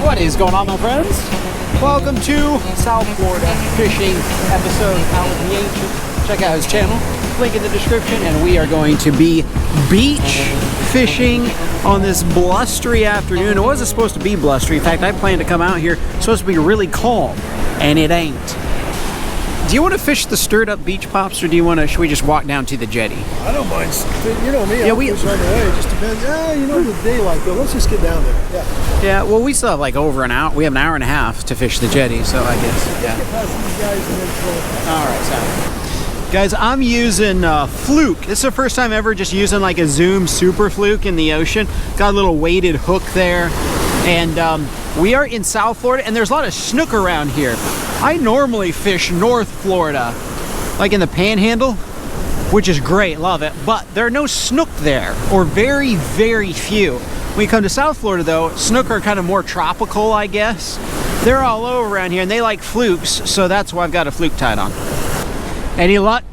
What is going on, my friends? Welcome to South Florida fishing episode out of the Ancient. Check out his channel, link in the description, and we are going to be beach fishing on this blustery afternoon. It wasn't supposed to be blustery. In fact, I planned to come out here. It's supposed to be really calm, and it ain't. Do you want to fish the stirred up beach, Pops, or do you want to, should we just walk down to the jetty? I don't mind. You know me, I'll fish on the way. It just depends. You know, the daylight though. Let's just get down there. Yeah, well, we still have like over an hour. We have an hour and a half to fish the jetty, so I guess, yeah. Get past these guys and then All right, so. Guys, I'm using Fluke. This is the first time ever just using like a Zoom Super Fluke in the ocean. Got a little weighted hook there. And we are in South Florida, and there's a lot of snook around here. I normally fish North Florida, like in the Panhandle, which is great, love it. But there are no snook there, or very, very few. When you come to South Florida, though, snook are kind of more tropical, I guess. They're all over around here, and they like flukes, so that's why I've got a fluke tied on. Any luck?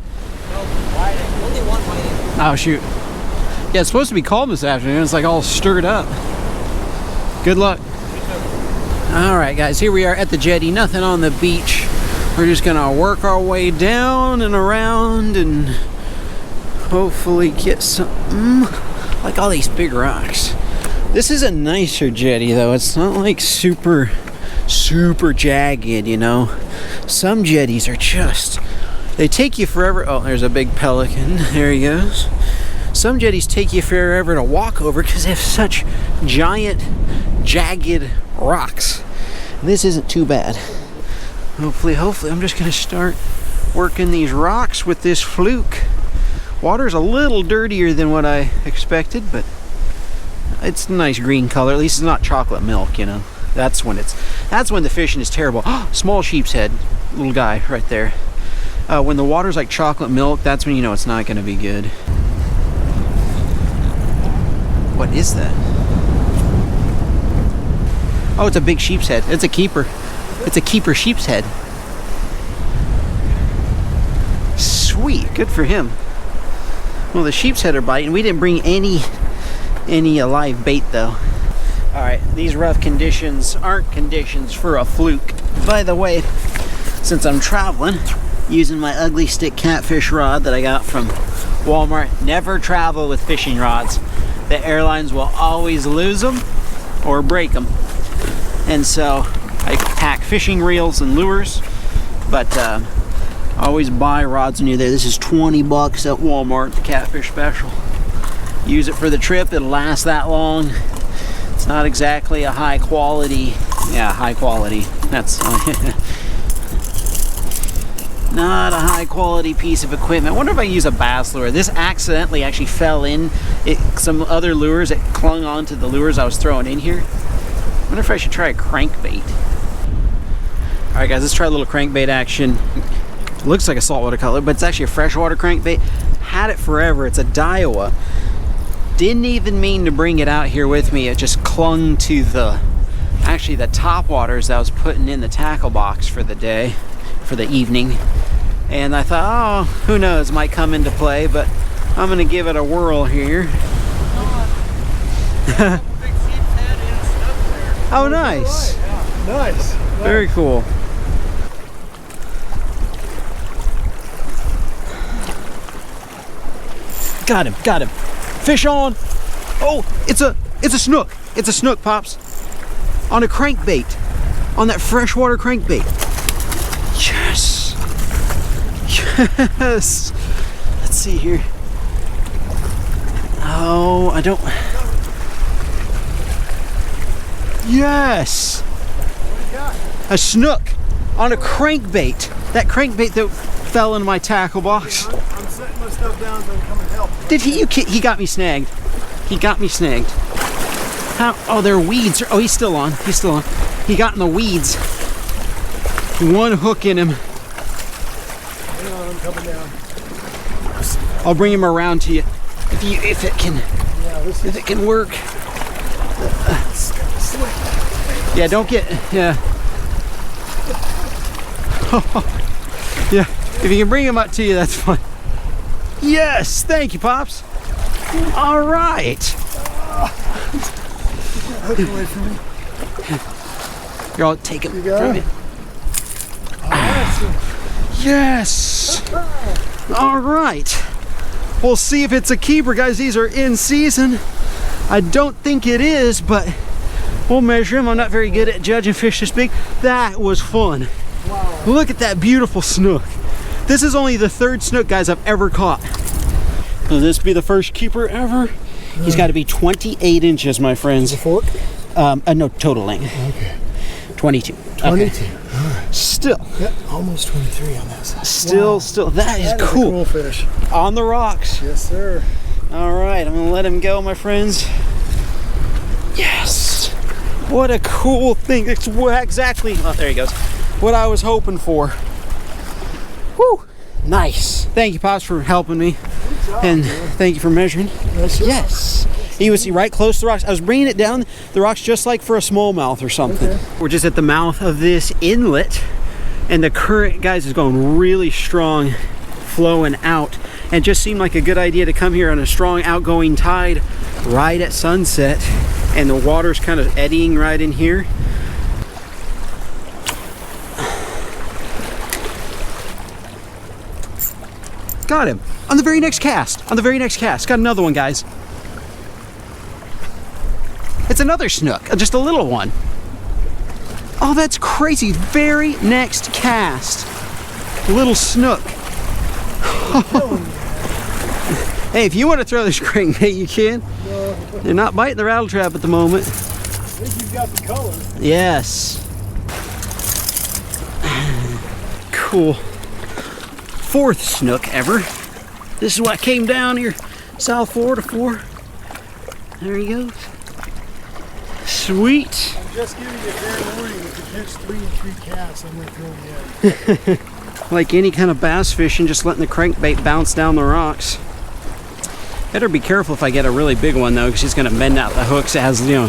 No, only one whiting. Oh, shoot. Yeah, it's supposed to be calm this afternoon. It's like all stirred up. Good luck. All right, guys, here we are at the jetty. Nothing on the beach. We're just gonna work our way down and around and hopefully get something. Like all these big rocks. This is a nicer jetty, though. It's not like super jagged, you know. Some jetties are just, they take you forever. Oh, there's a big pelican. There he goes. Some jetties take you forever to walk over because they have such giant, jagged rocks. This isn't too bad. Hopefully, I'm just gonna start working these rocks with this fluke. Water's a little dirtier than what I expected, but it's a nice green color. At least it's not chocolate milk, you know. That's when the fishing is terrible. Small sheepshead, little guy right there. When the water's like chocolate milk, that's when you know it's not gonna be good. What is that? Oh, it's a big sheepshead. It's a keeper. It's a keeper sheepshead. Sweet, good for him. Well, the sheepshead are biting. We didn't bring any live bait though. All right, these rough conditions aren't conditions for a fluke. By the way, since I'm traveling, using my ugly stick catfish rod that I got from Walmart, never travel with fishing rods. The airlines will always lose them or break them. And so I pack fishing reels and lures, but always buy rods when you're there. This is 20 bucks at Walmart, the catfish special. Use it for the trip, it'll last that long. It's not exactly a high quality, high quality. That's not a high quality piece of equipment. I wonder if I use a bass lure. This accidentally actually fell in some other lures. It clung onto the lures I was throwing in here. I wonder if I should try a crankbait. All right, guys, let's try a little crankbait action. It looks like a saltwater color, but it's actually a freshwater crankbait. Had it forever. It's a Daiwa. Didn't even mean to bring it out here with me. It just clung to the top waters that I was putting in the tackle box for the day, for the evening. And I thought, oh, who knows, might come into play, but I'm gonna give it a whirl here. Oh, nice. Yeah. Nice. Very cool. Got him. Fish on. Oh, it's a snook. It's a snook, Pops. On a crankbait. On that freshwater crankbait. Yes. Yes. Let's see here. Oh, I don't. Yes. What do you got? A snook on a crankbait. That crankbait that fell in my tackle box. I'm setting my stuff down so I can come and help. Did he? He got me snagged. He got me snagged. How? Oh, there are weeds. Oh, he's still on. He's still on. He got in the weeds. One hook in him. Hang on, I'm coming down. I'll bring him around to you if it can. Yeah, if it can work. Slick. Yeah, don't get. Yeah. Yeah. If you can bring him up to you, that's fine. Yes, thank you, Pops. All right. Hook away from me. Here, I'll take him You got from it? you. Yes! All right. We'll see if it's a keeper, guys. These are in season. I don't think it is, but we'll measure him. I'm not very good at judging fish this big. That was fun. Wow. Look at that beautiful snook. This is only the 3rd snook, guys, I've ever caught. Will this be the first keeper ever? He's got to be 28 inches, my friends. The fork? No, total length. Okay. 22. 22. Okay. Still. Yep, almost 23 on this. Still. That is cool. A cool fish. On the rocks. Yes, sir. All right, I'm gonna let him go, my friends. Yes. What a cool thing. It's exactly, oh, there he goes. What I was hoping for. Whew. Nice. Thank you, Pops, for helping me. Good job, And man. thank you for measuring. Nice job. Yes. He was right close to the rocks. I was bringing it down the rocks just like for a smallmouth or something. Okay. We're just at the mouth of this inlet, and the current, guys, is going really strong, flowing out. And it just seemed like a good idea to come here on a strong outgoing tide right at sunset. And the water's kind of eddying right in here. Got him. On the very next cast. Got another one, guys. It's another snook, just a little one. Oh, that's crazy. Very next cast. Little snook. Hey, if you want to throw this crankbait, you can. They're not biting the rattle trap at the moment. I think you've got the color. Yes. Cool. 4th snook ever. This is what came down here, South Florida for. There he goes. Sweet. I'm just giving you a fair warning. If you catch 3 and 3 casts, I'm going to throw them in. Like any kind of bass fishing, just letting the crankbait bounce down the rocks. Better be careful if I get a really big one though, because he's going to bend out the hooks. It has, you know,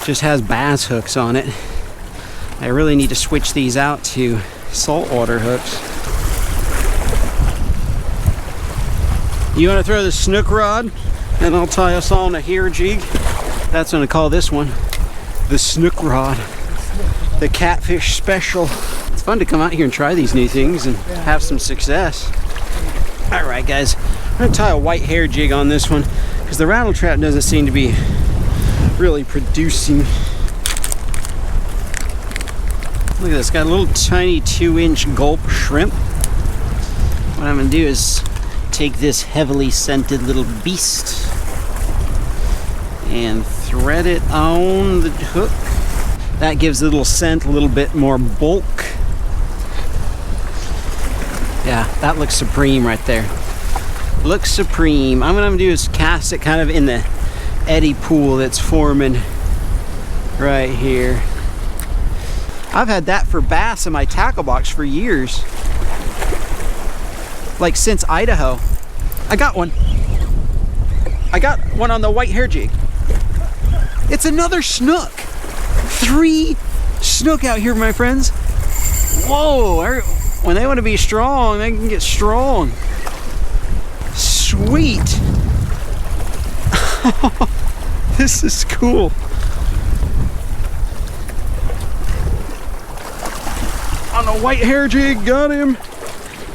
just has bass hooks on it. I really need to switch these out to saltwater hooks. You want to throw the snook rod, and I'll tie us all in a hair jig. That's what I'm going to call this one, the snook rod, the catfish special. It's fun to come out here and try these new things and have some success. All right, guys, I'm going to tie a white hair jig on this one because the rattle trap doesn't seem to be really producing. Look at this, got a little tiny 2-inch gulp shrimp. What I'm going to do is take this heavily scented little beast and thread it on the hook. That gives the little scent a little bit more bulk. Yeah, that looks supreme right there. Looks supreme. I'm gonna do is cast it kind of in the eddy pool that's forming right here. I've had that for bass in my tackle box for years. Like since Idaho. I got one. I got one on the white hair jig. It's another snook. 3 snook out here, my friends. Whoa, when they want to be strong, they can get strong. Sweet. This is cool. On a white hair jig, got him.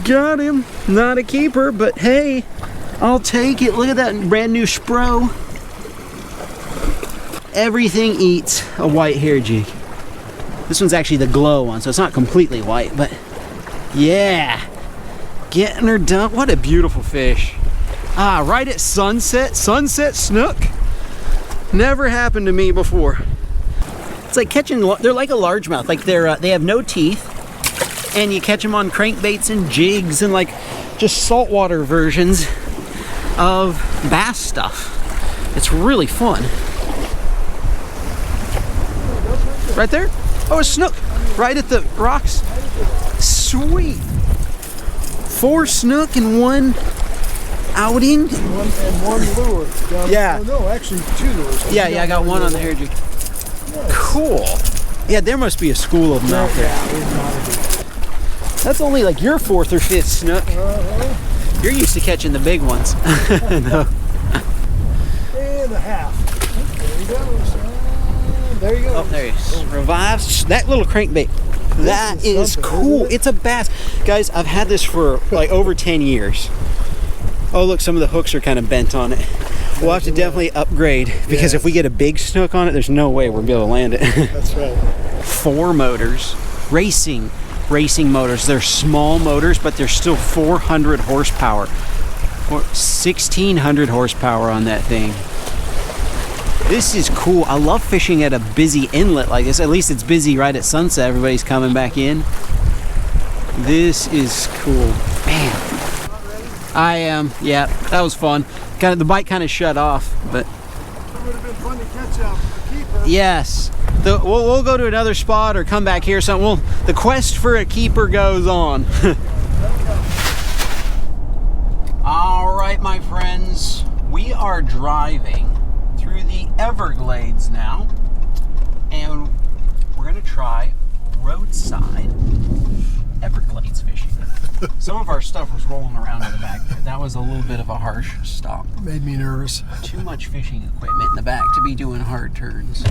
Got him. Not a keeper, but hey, I'll take it. Look at that brand new Spro. Everything eats a white hair jig. This one's actually the glow one, so it's not completely white, but yeah. Getting her done. What a beautiful fish. Ah, right at sunset. Sunset snook. Never happened to me before. It's like catching, they're like a largemouth. Like they have no teeth. And you catch them on crankbaits and jigs and like just saltwater versions of bass stuff. It's really fun. Right there? Oh, a snook. Right at the rocks. Sweet. 4 snook in 1 outing. And one lure. Yeah. Oh, no, actually 2 lures. Yeah, I got one on the hair jig. Nice. Cool. Yeah, there must be a school of them out there. That's only like your 4th or 5th snook. You're used to catching the big ones. No. And a half. There you go. There you go. Oh, there he is. Revives. That little crankbait. That is cool. It's a bass. Guys, I've had this for like over 10 years. Oh, look, some of the hooks are kind of bent on it. We'll have to definitely upgrade because if we get a big snook on it, there's no way we'll be able to land it. That's right. 4 motors. Racing motors. They're small motors, but they're still 400 horsepower. 1,600 horsepower on that thing. This is cool. I love fishing at a busy inlet like this. At least it's busy right at sunset. Everybody's coming back in. This is cool. Man. I am. Yeah, that was fun. The bite kind of shut off, but. It would have been fun to catch a keeper. Yes. We'll go to another spot or come back here. The quest for a keeper goes on. All right, my friends. We are driving through the Everglades now, and we're gonna try roadside Everglades fishing. Some of our stuff was rolling around in the back there. That was a little bit of a harsh stop. Made me nervous. Too much fishing equipment in the back to be doing hard turns.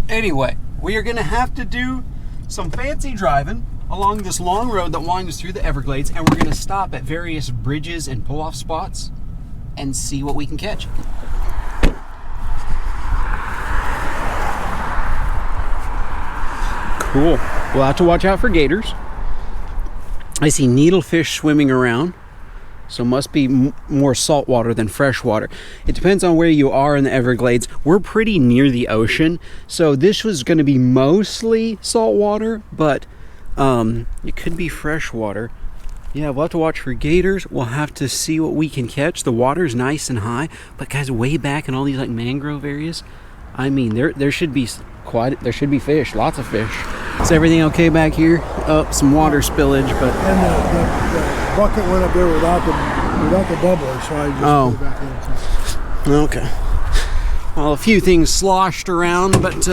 Anyway, we are gonna have to do some fancy driving along this long road that winds through the Everglades, and we're gonna stop at various bridges and pull-off spots and see what we can catch. Cool. We'll have to watch out for gators. I see needlefish swimming around, so must be more saltwater than freshwater. It depends on where you are in the Everglades. We're pretty near the ocean, so this was going to be mostly saltwater, but it could be freshwater. Yeah, we'll have to watch for gators. We'll have to see what we can catch. The water's nice and high, but guys, way back in all these like mangrove areas, I mean, there should be fish, lots of fish. Is everything okay back here? Oh, some water spillage, but and the bucket went up there without the bubbler, so I just put it back in. Okay. Well, a few things sloshed around, but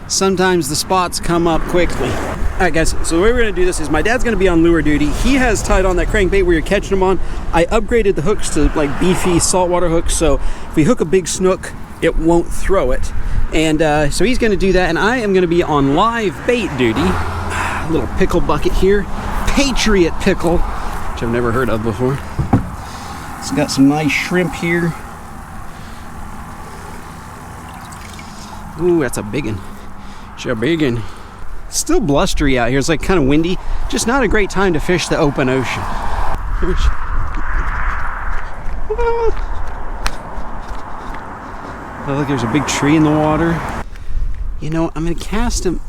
sometimes the spots come up quickly. All right, guys, so the way we're gonna do this is my dad's gonna be on lure duty. He has tied on that crankbait where you're catching them on. I upgraded the hooks to like beefy saltwater hooks, so if we hook a big snook, it won't throw it. And so he's gonna do that, and I am gonna be on live bait duty. A little pickle bucket here. Patriot pickle, which I've never heard of before. It's got some nice shrimp here. Ooh, that's a big one. It's a big one. Still blustery out here. It's like kind of windy. Just not a great time to fish the open ocean. Oh, look, there's a big tree in the water. You know, I'm going to cast him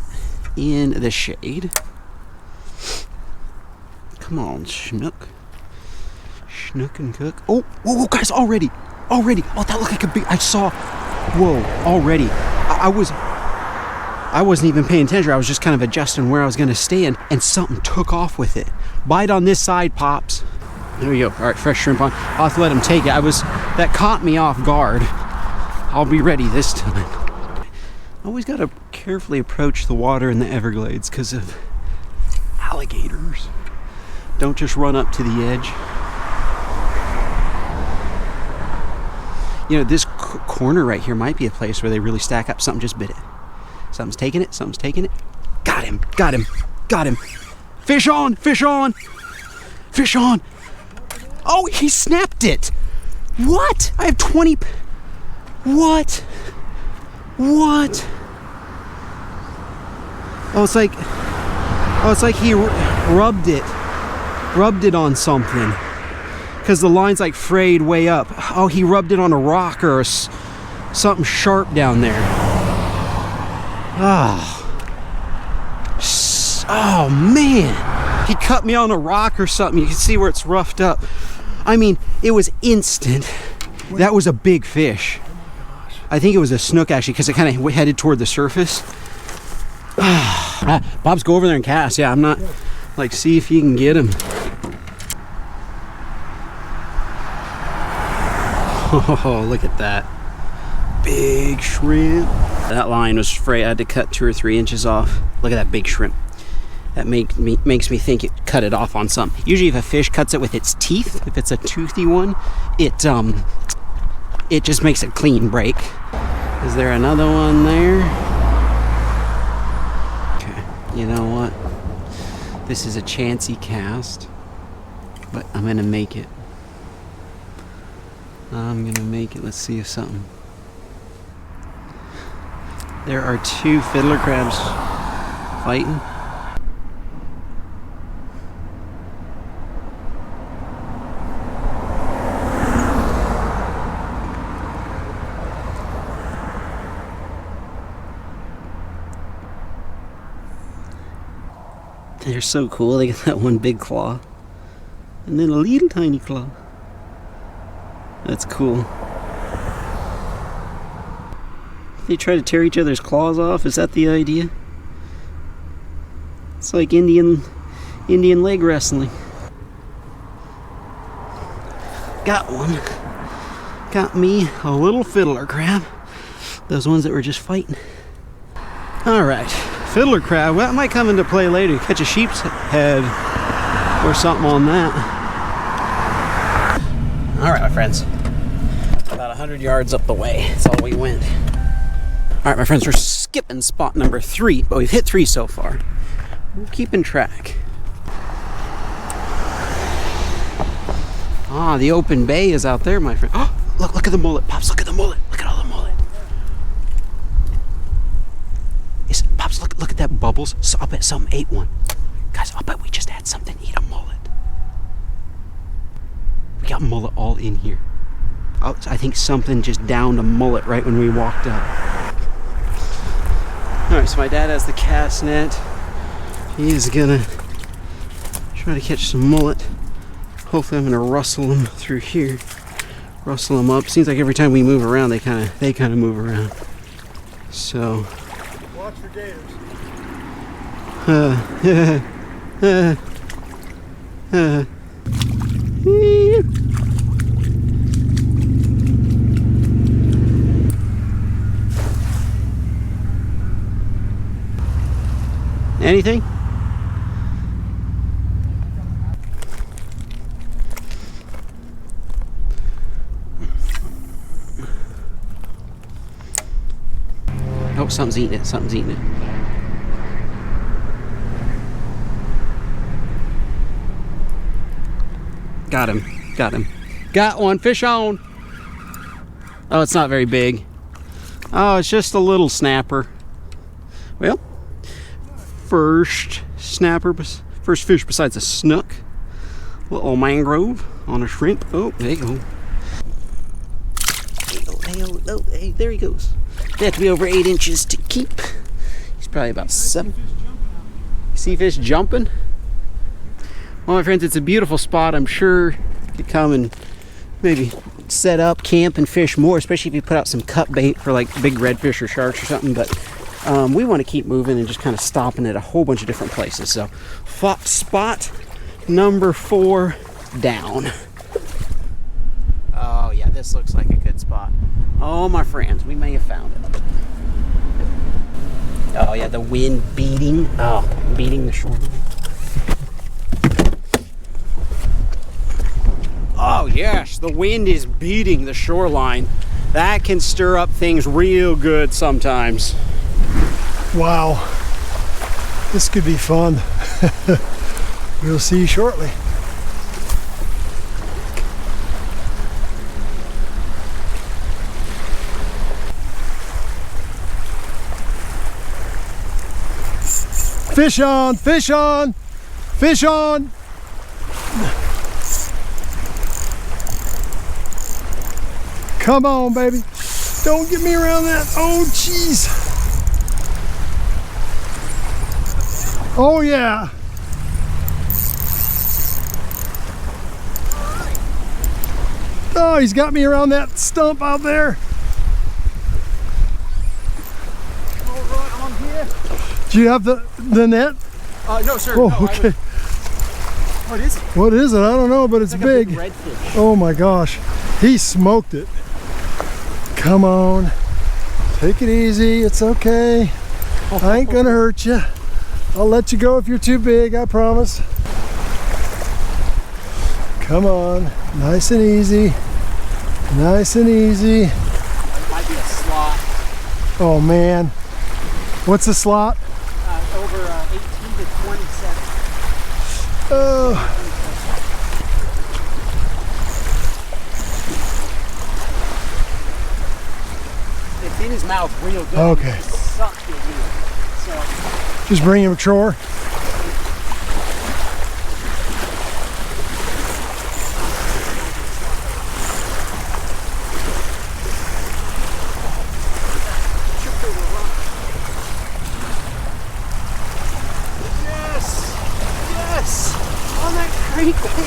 in the shade. Come on, Snook. Snook and cook. Oh, whoa, guys, already. Oh, that looked like a big, I saw, whoa, already. I wasn't even paying attention. I was just kind of adjusting where I was going to stand, and something took off with it. Bite on this side, pops. There we go. All right, fresh shrimp on. I'll have to let him take it. That caught me off guard. I'll be ready this time. Always got to carefully approach the water in the Everglades because of alligators. Don't just run up to the edge. You know, this corner right here might be a place where they really stack up. Something just bit it. Something's taking it. Got him. Fish on. Oh, he snapped it. What? I have 20. What? Oh, it's like he rubbed it on something. Because the line's like frayed way up. Oh, he rubbed it on a rock or something sharp down there. Oh man, he cut me on a rock or something. You can see where it's roughed up. I mean, it was instant. That was a big fish. I think it was a snook actually, because it kind of headed toward the surface. Bob's, go over there and cast. Yeah, I'm not like, see if you can get him. Oh, look at that. Big shrimp. That line was frayed. I had to cut 2 or 3 inches off. Look at that big shrimp. That makes me think it cut it off on something. Usually if a fish cuts it with its teeth, if it's a toothy one, it just makes a clean break. Is there another one there? Okay, you know what? This is a chancy cast, but I'm gonna make it. I'm gonna make it. Let's see if something. There are 2 fiddler crabs fighting. They're so cool. They got that one big claw and then a little tiny claw. That's cool. They try to tear each other's claws off. Is that the idea? It's like Indian leg wrestling. Got one. Got me a little fiddler crab. Those ones that were just fighting. All right. Fiddler crab, well, that might come into play later. Catch a sheep's head or something on that. All right, my friends. About 100 yards up the way. That's all we went. All right, my friends, we're skipping spot number 3, but we've hit 3 so far. We're keeping track. Ah, the open bay is out there, my friend. Oh, look at the mullet. Pops, look at the mullet. Look at all the mullet. Pops, look at that bubbles. So I'll bet something ate one. Guys, I'll bet we just had something eat a mullet. We got mullet all in here. I think something just downed a mullet right when we walked up. Alright, so my dad has the cast net. He is gonna try to catch some mullet. Hopefully I'm gonna rustle them through here. Rustle them up. Seems like every time we move around, they kind of move around. So watch for gators. Anything? Oh, something's eating it. Something's eating it. Got him. Got him. Got one. Fish on. Oh, it's not very big. Oh, it's just a little snapper. Well, first snapper, first fish besides a snook. Little mangrove on a shrimp. Oh, there you go. Hey, there he goes. They have to be over 8 inches to keep. He's probably about 7. See fish jumping? Well, my friends, it's a beautiful spot. I'm sure you could come and maybe set up, camp, and fish more, especially if you put out some cut bait for like big redfish or sharks or something. But we want to keep moving and just kind of stopping at a whole bunch of different places. So spot number 4 down. Oh yeah, this looks like a good spot. Oh my friends, we may have found it. Oh yeah, the wind beating. Oh, beating the shoreline. Oh yes, the wind is beating the shoreline. That can stir up things real good sometimes. Wow, this could be fun. We'll see you shortly. Fish on, fish on, fish on. Come on, baby. Don't get me around that. Oh, jeez. Oh, yeah. Oh, he's got me around that stump out there. Do you have the net? No, sir. Oh, no, okay. What is it? What is it? I don't know, but it's like big. A big redfish. Oh my gosh. He smoked it. Come on. Take it easy. It's okay. I ain't gonna hurt you. I'll let you go if you're too big, I promise. Come on. Nice and easy. Nice and easy. That might be a slot. Oh man. What's the slot? Over 18 to 27. Oh. It's in his mouth real good. Okay. He sucked it in. So, Just bring him ashore.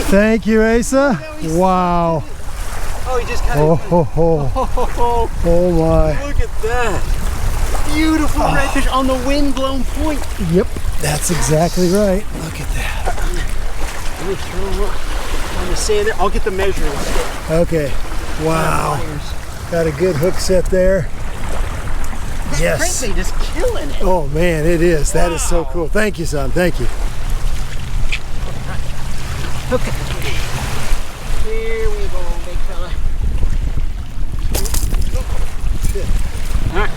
Thank you, Asa. Wow. Oh, he just kind Oh, of. ho, ho. Oh my. Look at that. Beautiful redfish on the wind-blown point. Yep, that's exactly right. Look at that. Let me throw him up on the sand there. I'll get the measuring stick. Okay. Wow. Got a good hook set there. Yes. Crankbait is killing it. Oh man, it is. That is so cool. Thank you, son. Thank you. Okay. Here we go, big fella. All right.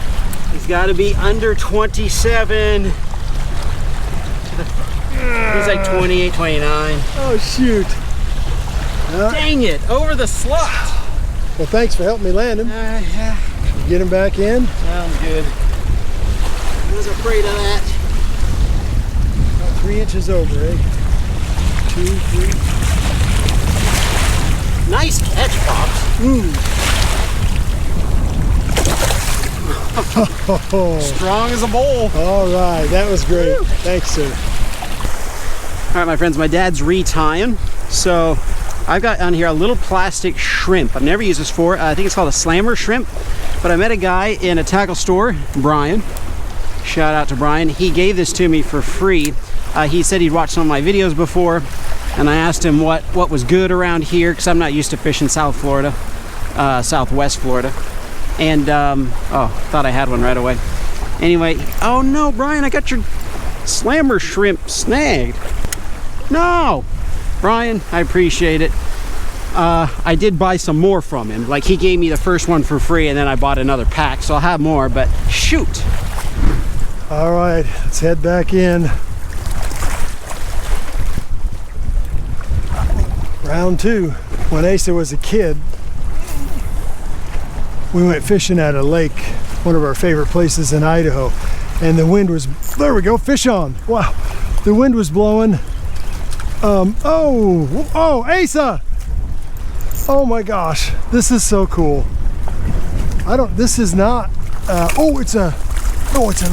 He's got to be under 27. He's like 28, 29. Oh shoot. Dang it, over the slot. Well, thanks for helping me land him. Yeah. Get him back in. Sounds good. I was afraid of that. About 3 inches over, eh? 2, 3. Nice catch, Pops. Oh, Strong as a bull. all right, that was great. Thanks, sir. All right, my friends, my dad's retying. So I've got on here a little plastic shrimp. I've never used this before. I think it's called a slammer shrimp. But I met a guy in a tackle store, Brian. Shout out to Brian. He gave this to me for free. He said he'd watched some of my videos before, and I asked him what was good around here, because I'm not used to fishing South Florida, Southwest Florida. And, oh, thought I had one right away. Anyway, oh no, Brian, I got your slammer shrimp snagged. No! Brian, I appreciate it. I did buy some more from him. Like, he gave me the first one for free, and then I bought another pack, so I'll have more, but shoot! All right, let's head back in. Round 2. When Asa was a kid, we went fishing at a lake, one of our favorite places in Idaho, and the wind was, there we go, fish on. Wow, the wind was blowing. Oh, Asa! Oh my gosh, this is so cool. This is not, it's a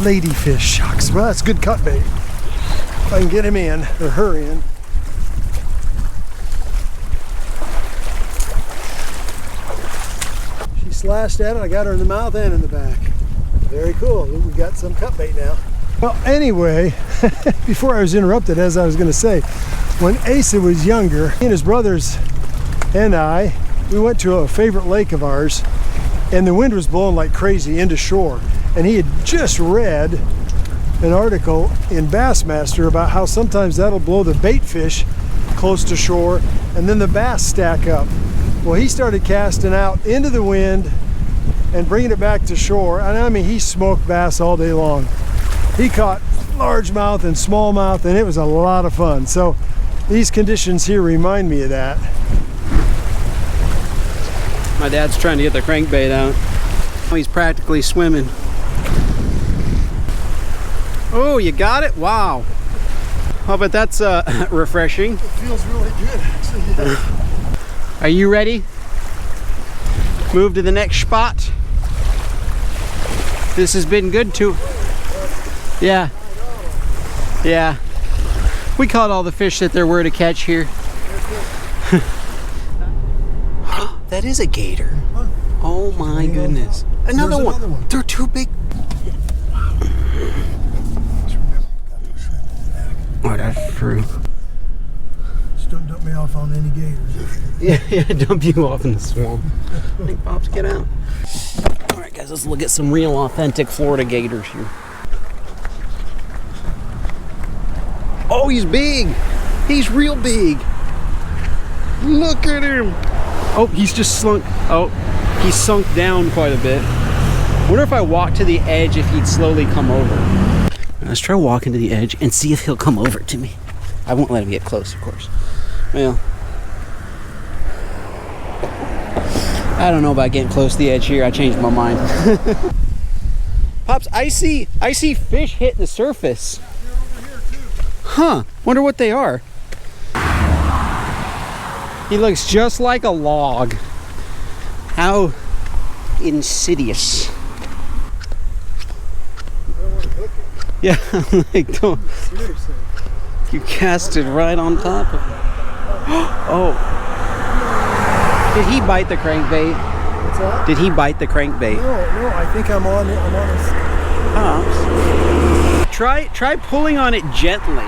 ladyfish, shucks. Well, that's good cut bait. If I can get him in, or her in. She slashed at it, I got her in the mouth and in the back. Very cool, we got some cut bait now. Well, anyway, before I was interrupted, as I was gonna say, when Asa was younger, he and his brothers and we went to a favorite lake of ours, and the wind was blowing like crazy into shore. And he had just read an article in Bassmaster about how sometimes that'll blow the bait fish close to shore, and then the bass stack up. Well, he started casting out into the wind and bringing it back to shore, and I mean, he smoked bass all day long. He caught largemouth and smallmouth, and it was a lot of fun. So these conditions here remind me of that. My dad's trying to get the crankbait out. He's practically swimming. Oh, you got it? Wow. Oh, but that's refreshing. It feels really good, actually. Yeah. Are you ready? Move to the next spot. This has been good too. Yeah. Yeah. We caught all the fish that there were to catch here. That is a gator. Oh my goodness. Another one. They're too big. Oh, that's true. Just don't dump me off on any gators. Yeah, dump you off in the swamp. I think Pops, get out. All right, guys, let's look at some real authentic Florida gators here. Oh, he's big. He's real big. Look at him. Oh, he's just slunk. Oh, he's sunk down quite a bit. Wonder if I walk to the edge if he'd slowly come over. Let's try walking to the edge and see if he'll come over to me. I won't let him get close, of course. Well, I don't know about getting close to the edge here. I changed my mind. Pops, I see fish hitting the surface. They're over here too. Huh, wonder what they are. He looks just like a log. How insidious. I don't want to hook it. Yeah, like, don't. Seriously. You cast it right on top of it. Oh. Did he bite the crankbait? What's that? Did he bite the crankbait? No, I think I'm on his. Pops. Try pulling on it gently.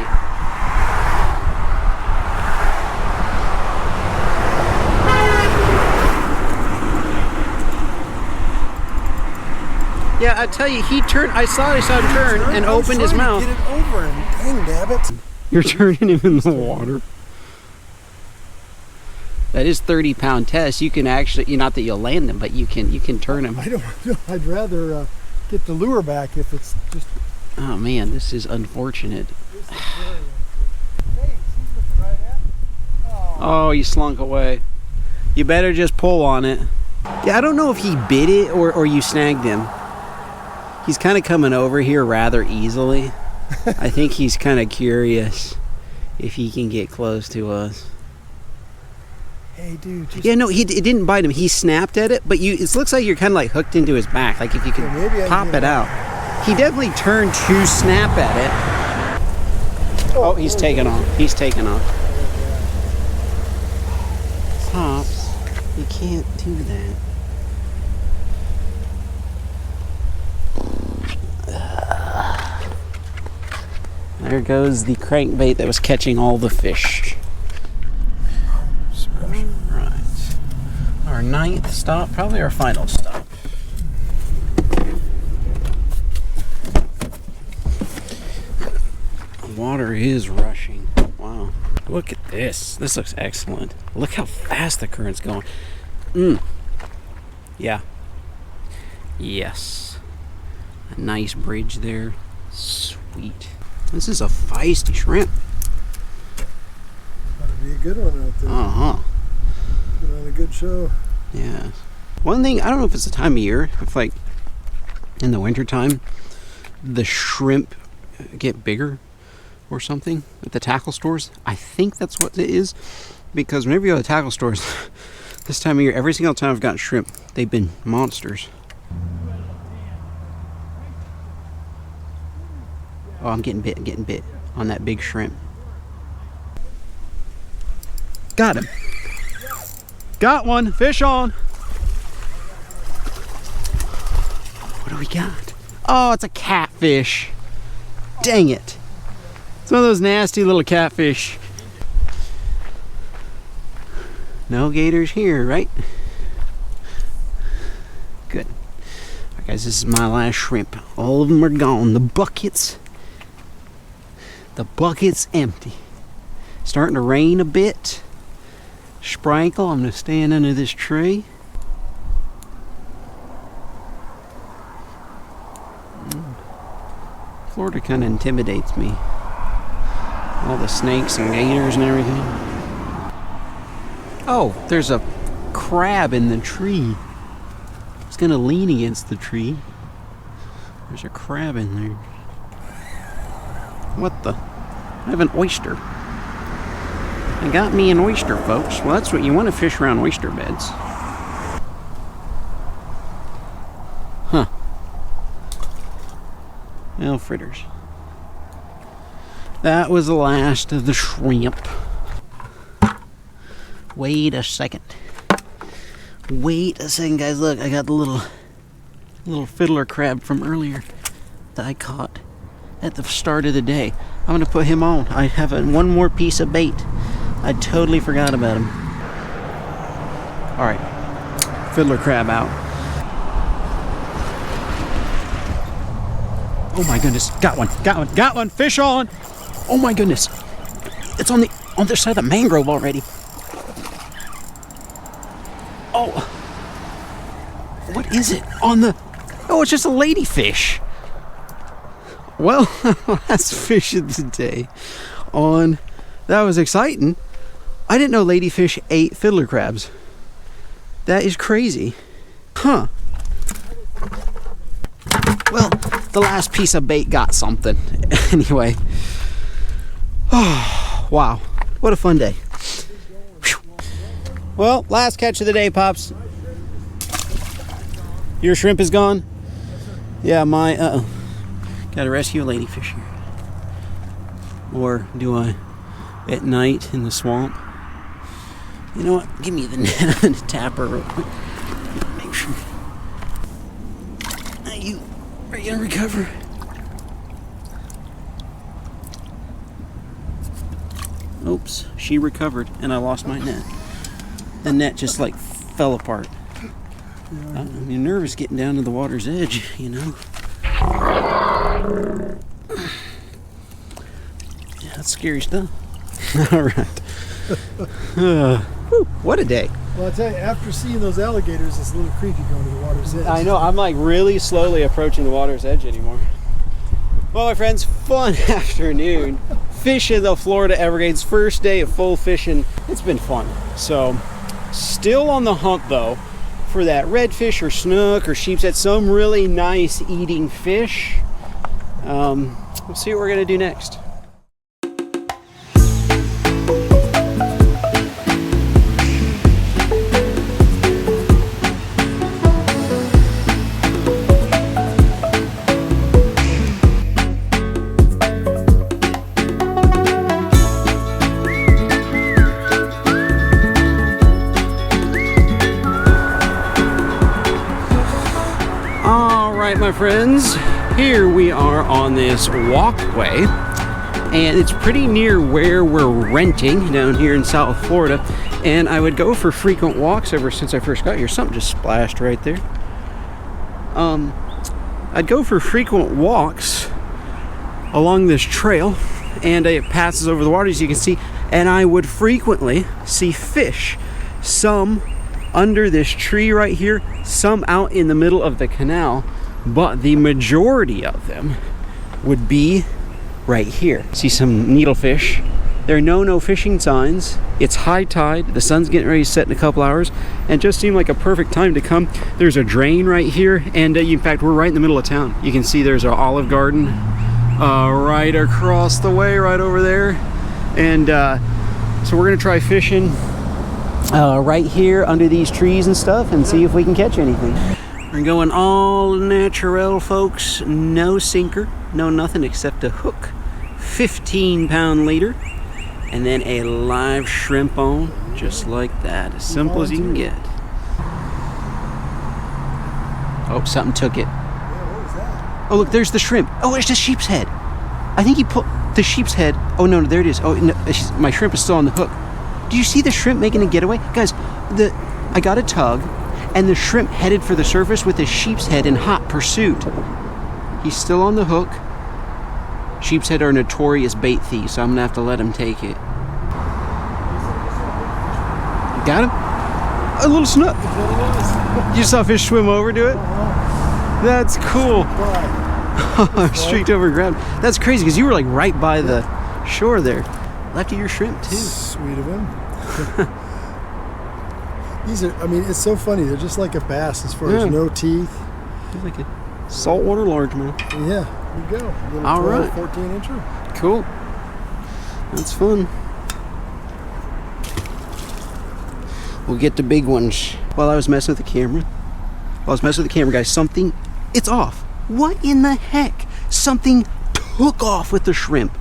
Yeah, I tell you, he turned. I saw him turn and opened his mouth. Get it over him. Dang, dabbit. You're turning him in the water. That is 30-pound test. You can actually, not that you'll land him, but you can turn him. I don't know. I'd rather get the lure back if it's just. Oh man, this is unfortunate. This is very unfortunate. Hey, see what the right at? Oh, he slunk away. You better just pull on it. Yeah, I don't know if he bit it or you snagged him. He's kind of coming over here rather easily. I think he's kind of curious if he can get close to us. Hey, dude. Just Yeah, no, it didn't bite him. He snapped at it, but it looks like you're kind of like hooked into his back. Like if you could maybe I pop can it out. He definitely turned to snap at it. Oh, he's taking off. He's taking off. Pops, you can't do that. There goes the crankbait that was catching all the fish. Right. Our 9th stop, probably our final stop. The water is rushing. Wow. Look at this. This looks excellent. Look how fast the current's going. Yeah. Yes. A nice bridge there. Sweet. This is a feisty shrimp. That'd be a good one out there. Uh-huh. Put on a good show. Yeah. One thing, I don't know if it's the time of year, if like in the wintertime, the shrimp get bigger or something at the tackle stores. I think that's what it is, because whenever you go to the tackle stores this time of year, every single time I've gotten shrimp, they've been monsters. Oh, I'm getting bit on that big shrimp. Got him. Got one. Fish on. What do we got? Oh, it's a catfish. Dang it. It's one of those nasty little catfish. No gators here, right? Good. All right, guys, this is my last shrimp. All of them are gone. The bucket's empty. Starting to rain a bit. Sprinkle. I'm going to stand under this tree. Florida kind of intimidates me. All the snakes and gators and everything. Oh, there's a crab in the tree. It's going to lean against the tree. There's a crab in there. What the? I have an oyster. I got me an oyster, folks. Well, that's what you want to fish around oyster beds. Huh. Well, fritters. That was the last of the shrimp. Wait a second. Wait a second, guys. Look, I got the little fiddler crab from earlier that I caught at the start of the day. I'm gonna put him on. I have one more piece of bait. I totally forgot about him. All right, fiddler crab out. Oh my goodness, got one, fish on. Oh my goodness, it's on the other side of the mangrove already. Oh, what is it? On the Oh, it's just a ladyfish. Well, last fish of the day on. That was exciting. I didn't know ladyfish ate fiddler crabs. That is crazy. Huh. Well, the last piece of bait got something. Anyway. Oh, wow. What a fun day. Whew. Well, last catch of the day, Pops. Your shrimp is gone? Yeah, my, gotta rescue a ladyfish here. Or do I at night in the swamp? You know what? Give me the net and tapper real quick. Make sure. Are you gonna recover? Oops, she recovered and I lost my net. The net just like fell apart. I'm nervous getting down to the water's edge, you know. Yeah, that's scary stuff. All right. Whew, what a day. Well, I tell you, after seeing those alligators, it's a little creepy going to the water's edge. I know, I'm like really slowly approaching the water's edge anymore. Well, my friends, fun afternoon. Fishing the Florida Everglades, first day of full fishing. It's been fun. So, still on the hunt though for that redfish or snook or sheepshead, some really nice eating fish. We'll see what we're gonna do next. My friends, here we are on this walkway, and it's pretty near where we're renting down here in South Florida, and I would go for frequent walks ever since I first got here. Something just splashed right there. I'd go for frequent walks along this trail, and it passes over the water, as you can see, and I would frequently see fish, some under this tree right here, some out in the middle of the canal, but the majority of them would be right here. See some needlefish. There are no fishing signs. It's high tide. The sun's getting ready to set in a couple hours, and it just seemed like a perfect time to come. There's a drain right here, and in fact, we're right in the middle of town. You can see there's an Olive Garden right across the way, right over there. And so we're gonna try fishing right here under these trees and stuff and see if we can catch anything. We're going all natural, folks. No sinker, no nothing except a hook. 15-pound leader, and then a live shrimp on, just like that. As simple as you can get. Oh, something took it. Yeah, what was that? Oh, look, there's the shrimp. Oh, it's the sheepshead. I think he put the sheepshead. Oh, no, there it is. Oh, no, my shrimp is still on the hook. Do you see the shrimp making a getaway? Guys, I got a tug, and the shrimp headed for the surface with a sheepshead in hot pursuit. He's still on the hook. Sheepshead are notorious bait thieves, so I'm gonna have to let him take it. Got him? A little snook. You saw a fish swim over to it? That's cool. Streaked over and grabbed. That's crazy, because you were like right by the shore there. Left of your shrimp too. Sweet of him. These are, I mean, it's so funny. They're just like a bass as far as no teeth. They're like a saltwater largemouth. Yeah, there you go. Little all 12, right. 14 incher. Cool. That's fun. We'll get the big ones. While I was messing with the camera, guys, something, it's off. What in the heck? Something took off with the shrimp.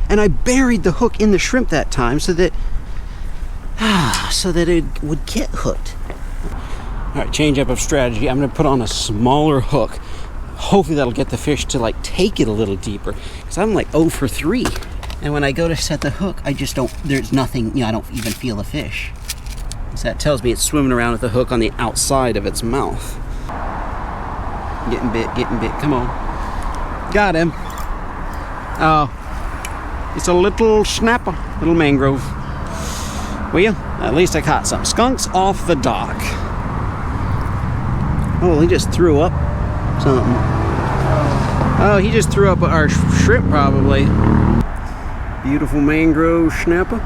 And I buried the hook in the shrimp that time so that it would get hooked. All right, change up of strategy. I'm gonna put on a smaller hook. Hopefully that'll get the fish to like take it a little deeper, because I'm like 0 for 3. And when I go to set the hook, I just don't, there's nothing, I don't even feel the fish. So that tells me it's swimming around with the hook on the outside of its mouth. Getting bit, come on. Got him. Oh, it's a little snapper, little mangrove. Well, at least I caught some. Skunks off the dock. Oh, he just threw up. something. Oh, he just threw up our shrimp probably. Beautiful mangrove snapper.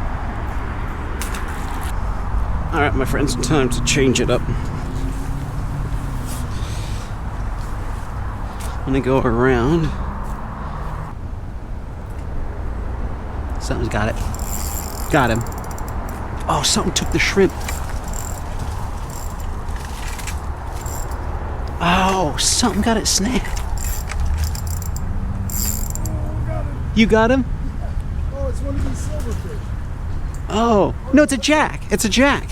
All right, my friends, time to change it up. I'm gonna go around. Something's got it. Got him. Oh, something took the shrimp. Oh, something got it snagged. You got him? Oh, it's one of these silverfish. Oh, no, it's a jack. It's a jack.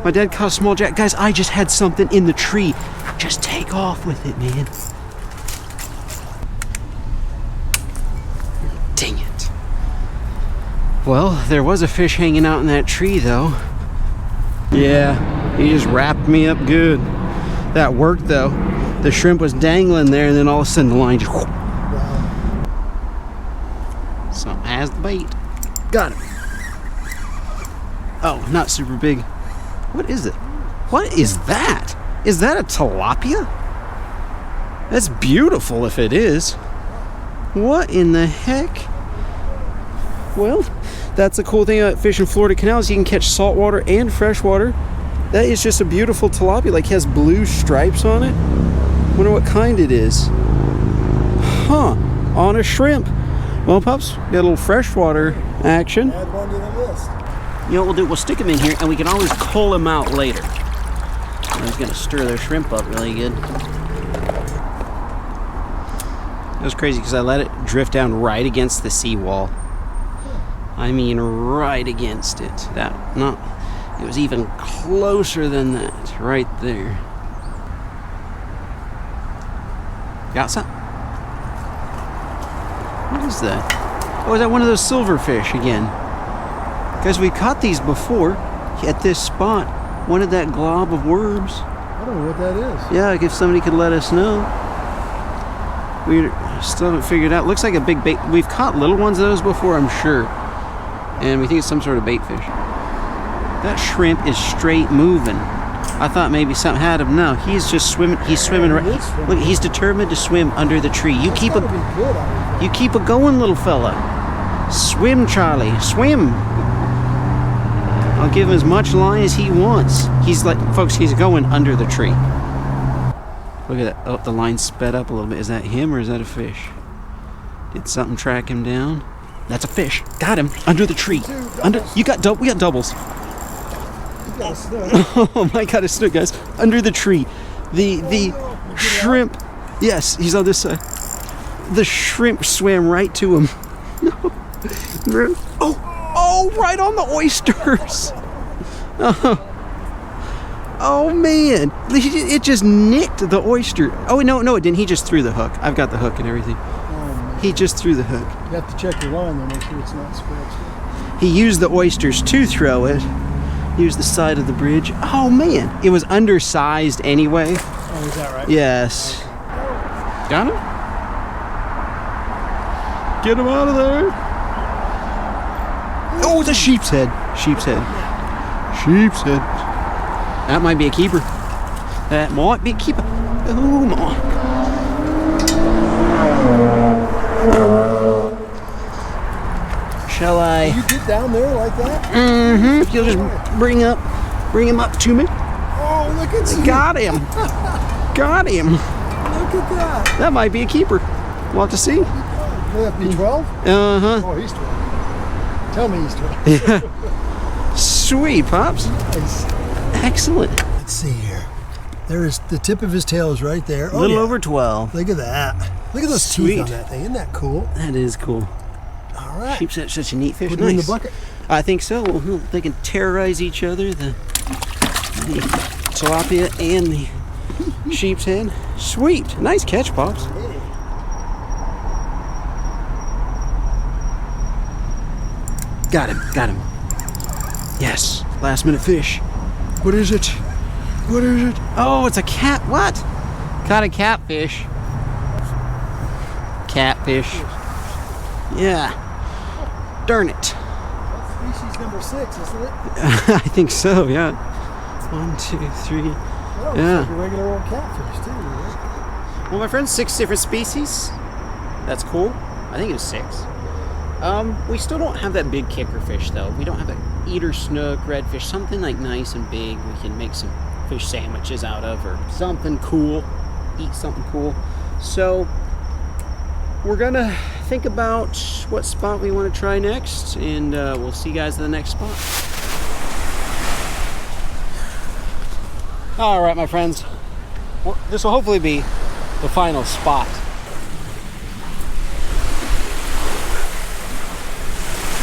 My dad caught a small jack. Guys, I just had something in the tree. Just take off with it, man. Dang it. Well, there was a fish hanging out in that tree, though. Yeah, he just wrapped me up good. That worked, though. The shrimp was dangling there, and then all of a sudden the line just... Something has the bait. Got him. Oh, not super big. What is it? What is that? Is that a tilapia? That's beautiful if it is. What in the heck? Well, that's the cool thing about fishing Florida canals. You can catch saltwater and freshwater. That is just a beautiful tilapia. Like, has blue stripes on it. Wonder what kind it is. Huh. On a shrimp. Well, pups, got a little freshwater action. Add one to the list. You know what we'll do? We'll stick them in here, and we can always cull them out later. I'm just gonna stir their shrimp up really good. It was crazy because I let it drift down right against the seawall. I mean, right against it. It was even closer than that, right there. Got some? What is that? Oh, is that one of those silverfish again? Guys, we caught these before at this spot. Wanted that glob of worms. I don't know what that is. Yeah, like if somebody could let us know. We still haven't figured out. Looks like a big bait. We've caught little ones of those before, I'm sure. And we think it's some sort of bait fish. That shrimp is straight moving. I thought maybe something had him. No, he's just swimming. He's swimming right. Look, he's determined to swim under the tree. You keep a going, little fella. Swim, Charlie. Swim. I'll give him as much line as he wants. He's like, folks, he's going under the tree. Look at that. Oh, the line sped up a little bit. Is that him or is that a fish? Did something track him down? That's a fish. Got him under the tree. We got doubles. Oh my God, a snook, guys. Under the tree. The shrimp. Yes, he's on this side. The shrimp swam right to him. Oh, right on the oysters. Oh man, it just nicked the oyster. Oh no, it didn't. He just threw the hook. I've got the hook and everything. He just threw the hook. You have to check your line though, make sure it's not scratched. He used the oysters to throw it. Use the side of the bridge. Oh man, it was undersized anyway. Oh, is that right? Yes. Got him? Get him out of there. Oh, it's a sheepshead. Sheepshead. That might be a keeper. That might be a keeper. Oh my. Shall I? You get down there like that? Mm-hmm. You'll just bring him up to me. Oh, look at you. Got him. Got him. Look at that. That might be a keeper. We'll have to see. Will that be 12? Uh-huh. Oh, he's 12. Tell me he's 12. Yeah. Sweet, Pops. Nice. Excellent. Let's see here. There is the tip of his tail is right there. A little over 12. Look at that. Look at those Sweet. teeth on that thing. Isn't that cool? That is cool. All right. Sheepshead's such a neat fish. Put him in the bucket. I think so. Well, they can terrorize each other, the tilapia and the sheepshead. Sweet. Nice catch, Pops. Got him. Yes. Last minute fish. What is it? Oh, it's a cat. What? Caught a catfish. Catfish. Yeah. Darn it. That's species number 6, isn't it? I think so, yeah. 1, 2, 3, Oh, Yeah. it's like a regular old catfish too. Right? Well, my friend, 6 different species. That's cool. I think it was 6. We still don't have that big kicker fish though. We don't have an eater snook, redfish, something like nice and big we can make some fish sandwiches out of, or something cool, eat something cool. So we're gonna think about what spot we want to try next, and we'll see you guys at the next spot. All right, my friends, this will hopefully be the final spot.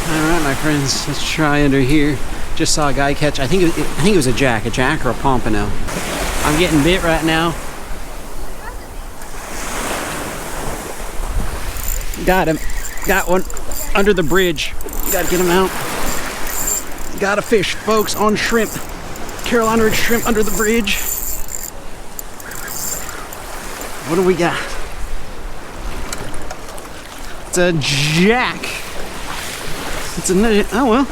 All right, my friends, let's try under here. Just saw a guy catch, I think it was a jack or a pompano. I'm getting bit right now. Got him. Got one under the bridge. Gotta get him out. Got a fish, folks, on shrimp. Carolina red shrimp under the bridge. What do we got? It's a jack. It's a, oh well,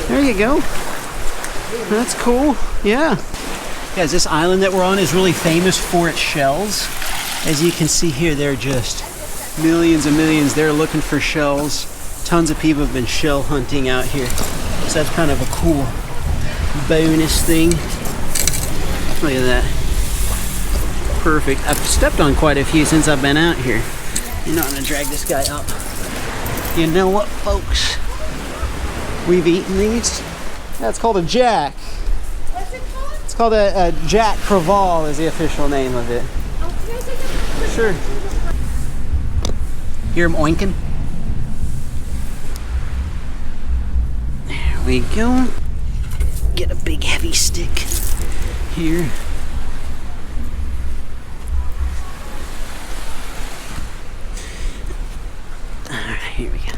there you go. That's cool, yeah. Guys, this island that we're on is really famous for its shells. As you can see here, they're just millions and millions. They're looking for shells. Tons of people have been shell hunting out here. So that's kind of a cool bonus thing. Look at that. Perfect. I've stepped on quite a few since I've been out here. You're not gonna drag this guy up. You know what, folks? We've eaten these. That's called a jack. What's it called? It's called a Jack Creval is the official name of it. Oh, can I take a picture? Sure. Hear him oinking? There we go. Get a big heavy stick here. Alright, here we go.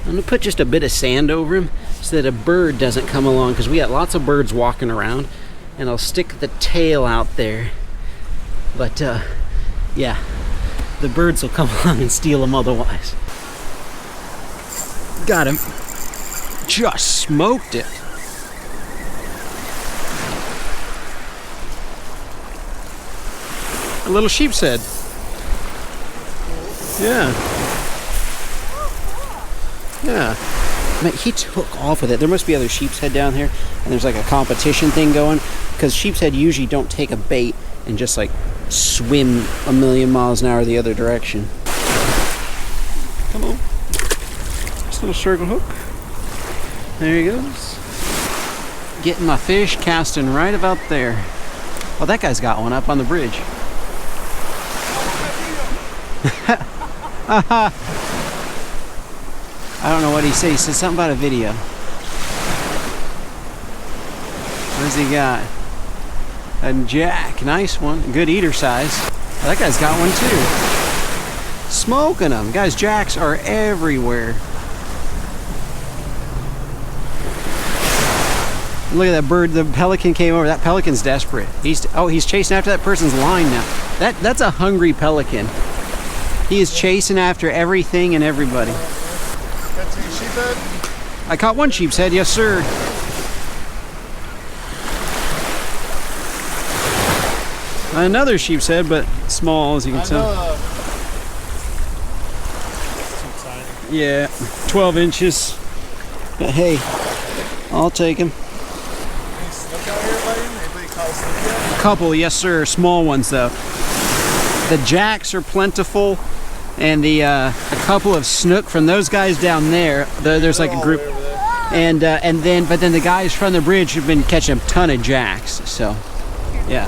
I'm gonna put just a bit of sand over him so that a bird doesn't come along, because we got lots of birds walking around, and I'll stick the tail out there. But yeah, the birds will come along and steal them otherwise. Got him. Just smoked it. A little sheepshead. Yeah. Yeah. Man, he took off with it. There must be other sheepshead down here, and there's like a competition thing going, because sheepshead usually don't take a bait and just like swim a million miles an hour the other direction. Come on. Just a little circle hook. There he goes. Getting my fish, casting right about there. Oh, that guy's got one up on the bridge. I don't know what he said. He said something about a video. What has he got? A jack. Nice one. Good eater size. Oh, that guy's got one too. Smoking them. Guys, jacks are everywhere. Look at that bird. The pelican came over. That pelican's desperate. He's chasing after that person's line now. That's a hungry pelican. He is chasing after everything and everybody. Catch any sheephead? I caught one sheepshead, yes sir. Another sheepshead, but small as you can tell. Yeah, 12 inches. But hey, I'll take him. Any snook out here, buddy? Anybody caught a snook yet? A couple, yes sir, small ones though. The jacks are plentiful, and a couple of snook from those guys down there. There's like a group, and then the guys from the bridge have been catching a ton of jacks. So, yeah.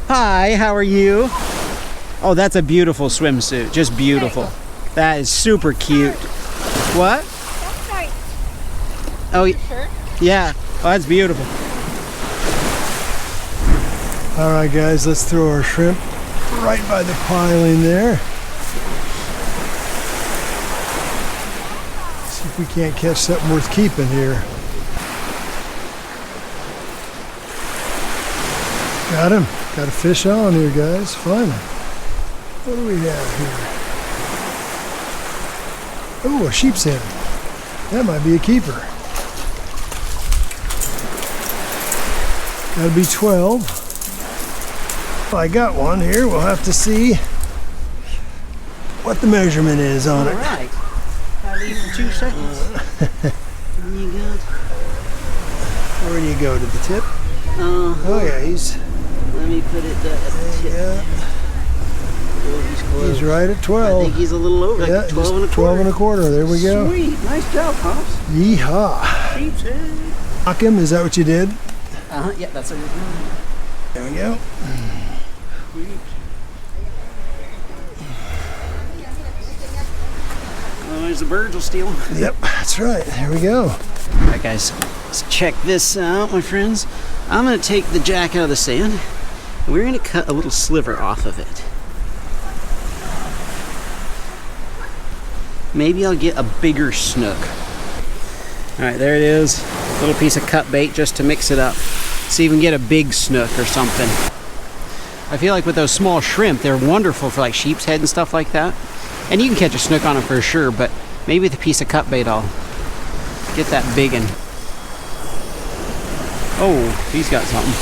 Hi, how are you? Oh, that's a beautiful swimsuit, just beautiful. That is super cute. What? That's right. Oh, Shirt. yeah. Oh, that's beautiful. All right, guys, let's throw our shrimp right by the piling there. See if we can't catch something worth keeping here. Got him. Got a fish on here, guys. Finally. What do we have here? Oh, a sheepshead. That might be a keeper. That'll be 12. I got one here. We'll have to see what the measurement is on All it. right. I'll leave for 2 seconds. And you got... Where do you go, to the tip? Oh yeah, he's let me put it at the tip. yeah, Oh, he's close. he's right at I 12. think he's a little over, like Yeah, 12 and a quarter. 12 and a quarter. There we go. Sweet, nice job, Pops. Yeehaw. Sheepshead. Knock him. Is that what you did? Yeah, that's a good one. There we go. Otherwise the birds will steal them. Yep, that's right. There we go. All right, guys, let's check this out, my friends. I'm gonna take the jack out of the sand, and we're gonna cut a little sliver off of it. Maybe I'll get a bigger snook. All right, there it is. A little piece of cut bait just to mix it up. See if we can get a big snook or something. I feel like with those small shrimp, they're wonderful for like sheepshead and stuff like that. And you can catch a snook on them for sure, but maybe with a piece of cut bait, I'll get that big one. Oh, he's got something.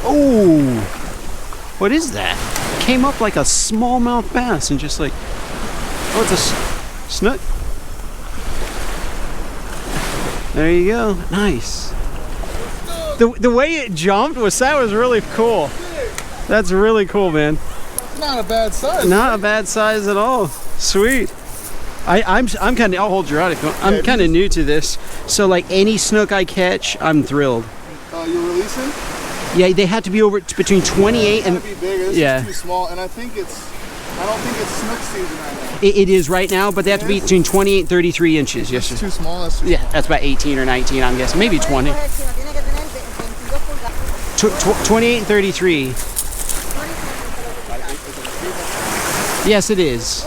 Oh, what is that? Came up like a smallmouth bass and just like, oh, it's a snook. There you go, nice. The way it jumped was really cool. That's really cool, man. Not a bad size. Not a bad size at all. Sweet. I'm kind of. I'll hold you out if you want. I'm kind of new to this, so like any snook I catch, I'm thrilled. You're releasing? Yeah, they have to be over between 28 and. Be bigger. This yeah. is too small, and I don't think it's snook season right now. It is right now, but they have to be between 28 and 33 inches. Yes, sir. Too small. That's too Yeah, small. that's about 18 or 19, I'm guessing. Maybe 20. 28 and 33. Yes, it is.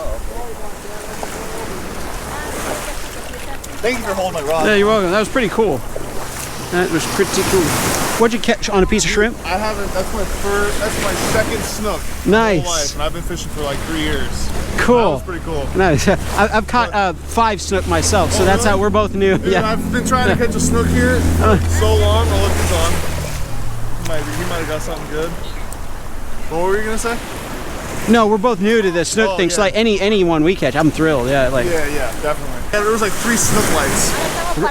Thank you for holding my rod. Yeah, you're welcome. That was pretty cool. That was pretty cool. What'd you catch on a piece of shrimp? I haven't. That's my second snook. Nice. My whole life, and I've been fishing for like 3 years. Cool. That was pretty cool. Nice. I've caught 5 snook myself, so that's really? how we're both new. Dude, Yeah. I've been trying to catch a snook here for so long. Oh, look, he's on. He might have got something good. What were you gonna say? No, we're both new to this snook thing. So yeah. like any one we catch, I'm thrilled. Yeah, like. Yeah, definitely. Yeah, there was like 3 snook lights.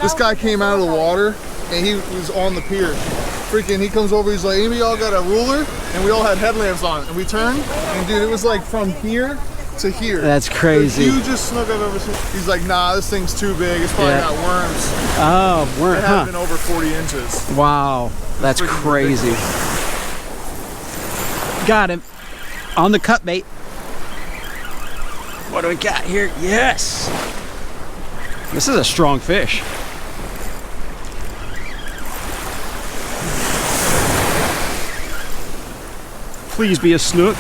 This guy came out of the water and he was on the pier. Freaking, he comes over, he's like, anybody y'all got a ruler? And we all had headlamps on. And we turned, and dude, it was like from here to here. That's crazy. The hugest snook I've ever seen. He's like, nah, this thing's too big. It's probably got worms. Oh, worm. It had been over 40 inches. Wow, that's crazy. Got him on the cut bait. What do we got here? Yes. This is a strong fish. Please be a snook.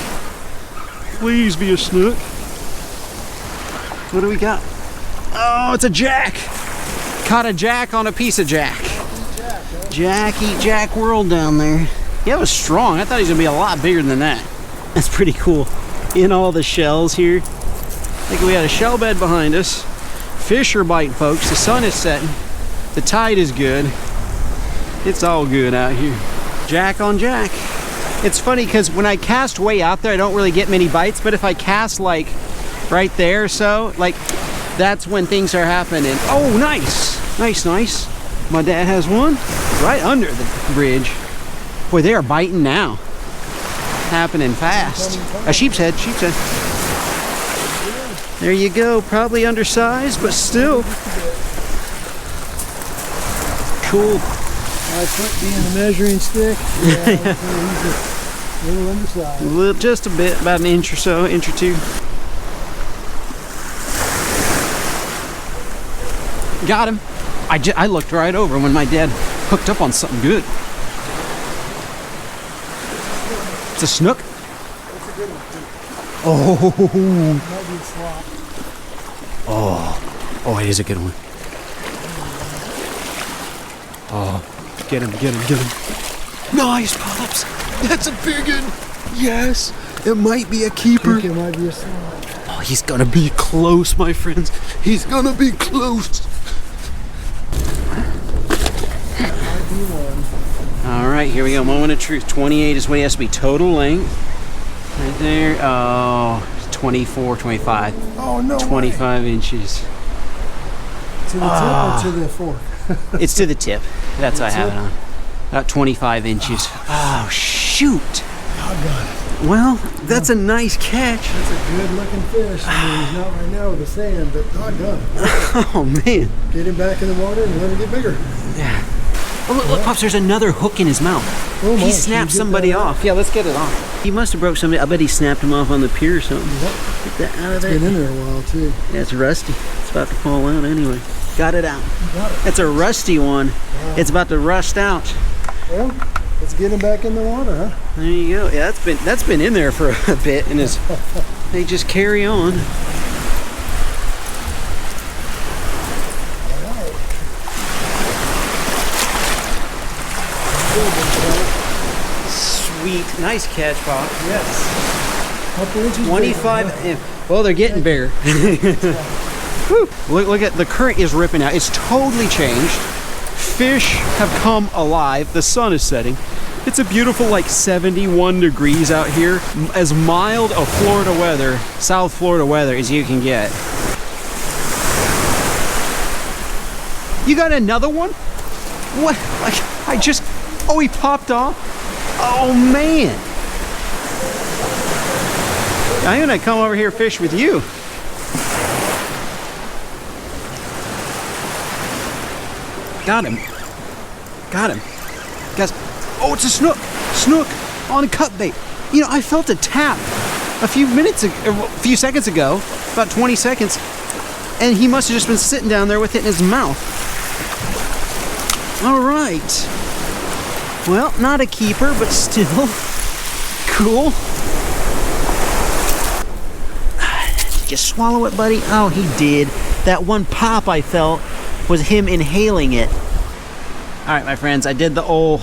Please be a snook. What do we got? Oh, it's a jack. Caught a jack on a piece of jack. Jack eat jack world down there. Yeah, it was strong. I thought he was gonna be a lot bigger than that. That's pretty cool. In all the shells here. I think we had a shell bed behind us. Fish are biting, folks. The sun is setting. The tide is good. It's all good out here. Jack on jack. It's funny because when I cast way out there, I don't really get many bites, but if I cast like right there or so, like that's when things are happening. Oh, nice. Nice, nice. My dad has one right under the bridge. Boy, they are biting now. Happening fast. A sheepshead, sheepshead. There you go. Probably undersized, but still. Cool. I put being the measuring stick. Yeah, he's a little undersized. Just a bit, about an inch or so, inch or two. Got him. I looked right over when my dad hooked up on something good. It's a snook. Oh, it is a good one. Oh, get him, get him, get him. Nice, Pops. That's a big one. Yes, it might be a keeper. It might be a slot. Oh, he's gonna be close, my friends. He's gonna be close. 21. All right, here we go. Moment of truth. 28 is what he has to be total length. Right there. Oh, 24, 25. Oh, no 25 inches. To the tip or to the fork? It's to the tip. That's what I have it on. About 25 inches. Oh, shoot. Doggone it. Well, that's a nice catch. That's a good looking fish. I mean, he's not right now with the sand, but doggone it. Oh, man. Get him back in the water and let him get bigger. Yeah. Oh, look, Pops, there's another hook in his mouth. Oh, He my, snapped can you get somebody that out? off. Yeah, let's get it off. He must have broke somebody. I bet he snapped him off on the pier or something. Yep. Get that out of there. Been in there a while too. Yeah, it's rusty. It's about to fall out anyway. Got it out. Got it. That's a rusty one. Wow. It's about to rust out. Well, let's get him back in the water, huh? There you go. Yeah, that's been in there for a bit, and they just carry on. Sweet, nice catch, Pop. Yes. Couple inches 25. bigger, Well, they're getting bigger. Woo. Look at the current is ripping out. It's totally changed. Fish have come alive. The sun is setting. It's a beautiful, like 71 degrees out here. As mild of Florida weather, South Florida weather, as you can get. You got another one? What? Oh, he popped off? Oh, man. I'm gonna come over here fish with you. Got him. Got him. Guys, oh, it's a snook. Snook on a cut bait. You know, I felt a tap a few seconds ago, about 20 seconds, and he must have just been sitting down there with it in his mouth. All right. Well, not a keeper, but still cool. Did you swallow it, buddy? Oh, he did. That one pop I felt was him inhaling it. All right, my friends, I did the whole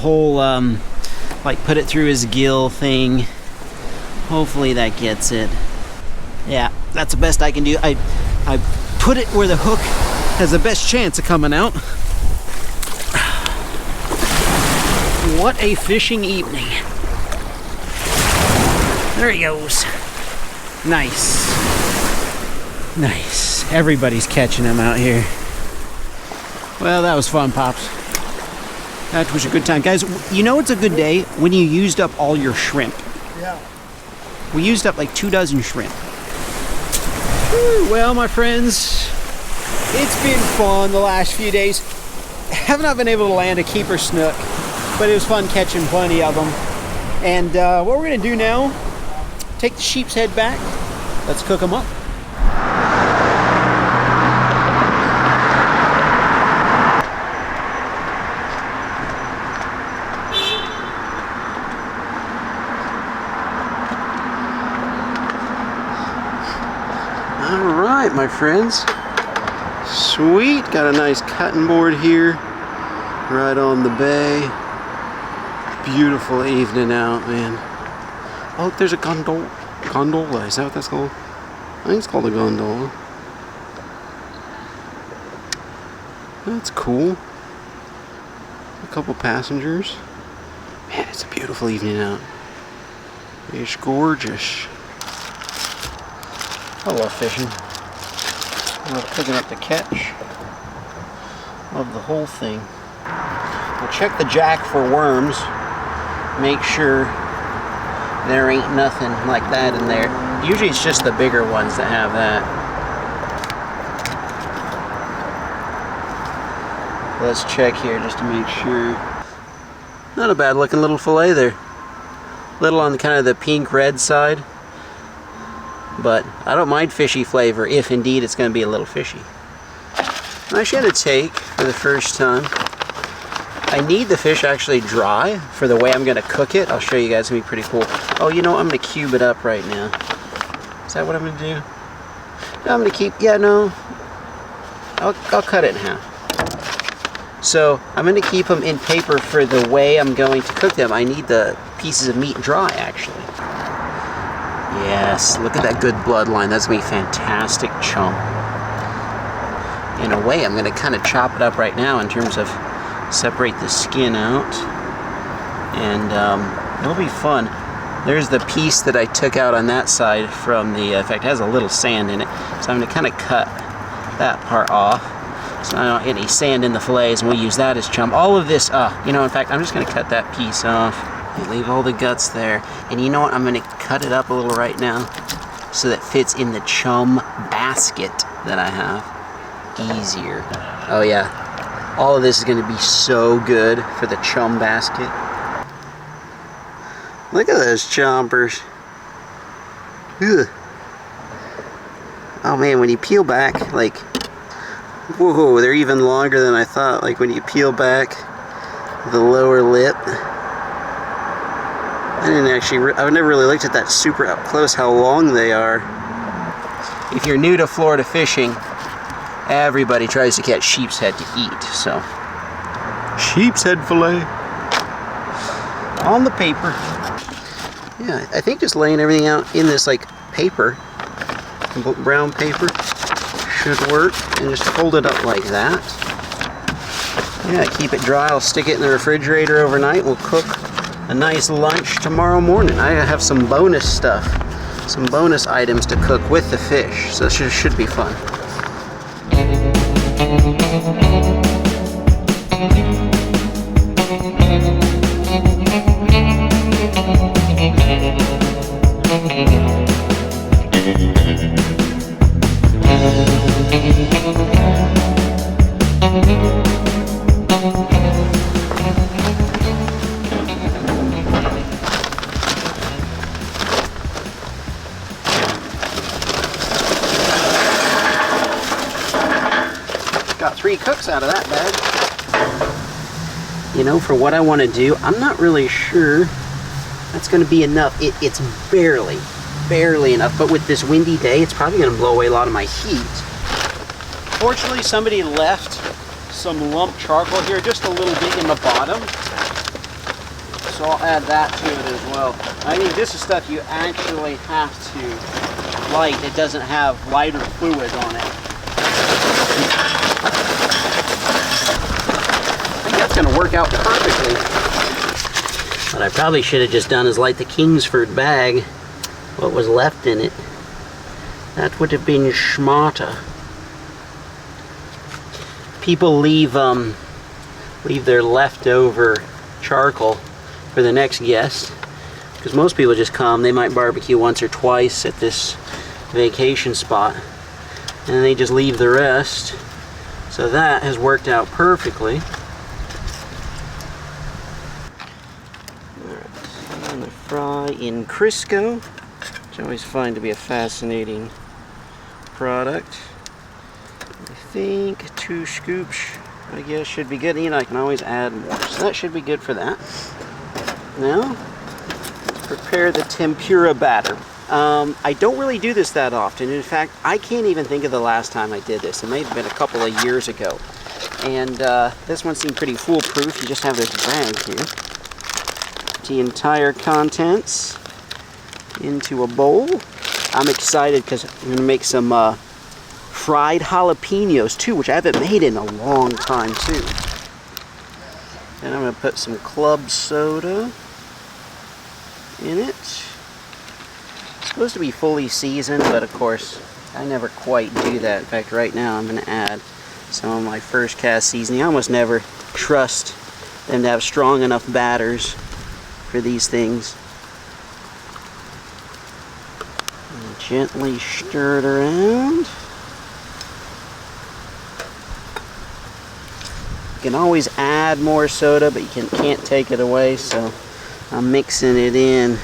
like put it through his gill thing. Hopefully that gets it. Yeah, that's the best I can do. I put it where the hook has the best chance of coming out. What a fishing evening. There he goes. Nice. Nice. Everybody's catching them out here. Well, that was fun, Pops. That was a good time. Guys, you know it's a good day when you used up all your shrimp. Yeah. We used up like 2 dozen shrimp. Whew, well, my friends, it's been fun the last few days. Have not been able to land a keeper snook, but it was fun catching plenty of them. And what we're gonna do now, take the sheepshead back. Let's cook them up. All right, my friends. Sweet, got a nice cutting board here, right on the bay. Beautiful evening out, man. Oh, there's a gondola. Is that what that's called? I think it's called a gondola. That's cool. A couple passengers. Man, it's a beautiful evening out. It's gorgeous. I love fishing. I love picking up the catch. Love the whole thing. We'll check the jack for worms. Make sure there ain't nothing like that in there. Usually it's just the bigger ones that have that. Let's check here just to make sure. Not a bad looking little fillet there. Little on kind of the pink red side. But I don't mind fishy flavor if indeed it's going to be a little fishy. I should have take for the first time. I need the fish actually dry for the way I'm going to cook it. I'll show you guys. It's going to be pretty cool. Oh, you know what? I'm going to cube it up right now. Is that what I'm going to do? No, I'm going to keep... Yeah, no. I'll cut it in half. So I'm going to keep them in paper for the way I'm going to cook them. I need the pieces of meat dry, actually. Yes, look at that good bloodline. That's going to be a fantastic chunk. In a way, I'm going to kind of chop it up right now in terms of separate the skin out, and it'll be fun. There's the piece that I took out on that side from the, in fact, it has a little sand in it, so I'm going to kind of cut that part off so I don't get any sand in the fillets, and we'll use that as chum. All of this, you know, in fact, I'm just going to cut that piece off. Leave all the guts there, and you know what, I'm going to cut it up a little right now so that fits in the chum basket that I have easier. Oh yeah, all of this is going to be so good for the chum basket. Look at those chompers. Ugh. Oh man, when you peel back, like, whoa, they're even longer than I thought. Like when you peel back the lower lip. I've never really looked at that super up close, how long they are. If you're new to Florida fishing, everybody tries to catch sheepshead to eat, so. Sheepshead fillet. On the paper. Yeah, I think just laying everything out in this like paper, brown paper, should work. And just fold it up like that. Yeah, keep it dry. I'll stick it in the refrigerator overnight. We'll cook a nice lunch tomorrow morning. I have some bonus stuff, some bonus items to cook with the fish, so this should be fun. Got 3 cooks out of that bag. You know, for what I want to do, I'm not really sure that's going to be enough. It's barely enough, but with this windy day, it's probably going to blow away a lot of my heat. Fortunately, somebody left some lump charcoal here, just a little bit in the bottom. So I'll add that to it as well. I mean, this is stuff you actually have to light. It doesn't have lighter fluid on it. I think that's going to work out perfectly. What I probably should have just done is light the Kingsford bag, what was left in it. That would have been schmata. People leave their leftover charcoal for the next guest, because most people just come, they might barbecue once or twice at this vacation spot, and then they just leave the rest. So that has worked out perfectly. Alright, I'm going to fry in Crisco, which I always find to be a fascinating product. I think 2 scoops, I guess, should be good. You know, I can always add more, so that should be good for that. Now, prepare the tempura batter. I don't really do this that often. In fact, I can't even think of the last time I did this. It may have been a couple of years ago. And this one seemed pretty foolproof. You just have this bag here. The entire contents into a bowl. I'm excited because I'm going to make some fried jalapenos too, which I haven't made in a long time too. And I'm going to put some club soda in it. It's supposed to be fully seasoned, but of course I never quite do that. In fact, right now I'm going to add some of my first cast seasoning. I almost never trust them to have strong enough batters for these things. And gently stir it around. You can always add more soda, but you can't take it away, so I'm mixing it in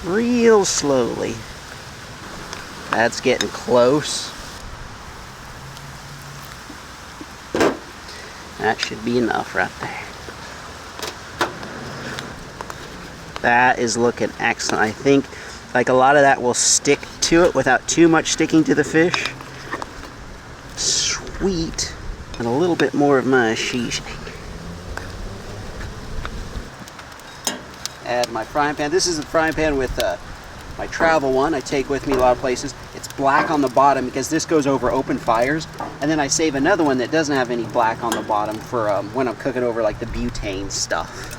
real slowly. That's getting close. That should be enough right there. That is looking excellent. I think like a lot of that will stick to it without too much sticking to the fish. Sweet. And a little bit more of my sheepshead. Add my frying pan. This is a frying pan with my travel one I take with me a lot of places. It's black on the bottom because this goes over open fires. And then I save another one that doesn't have any black on the bottom for when I'm cooking over like the butane stuff.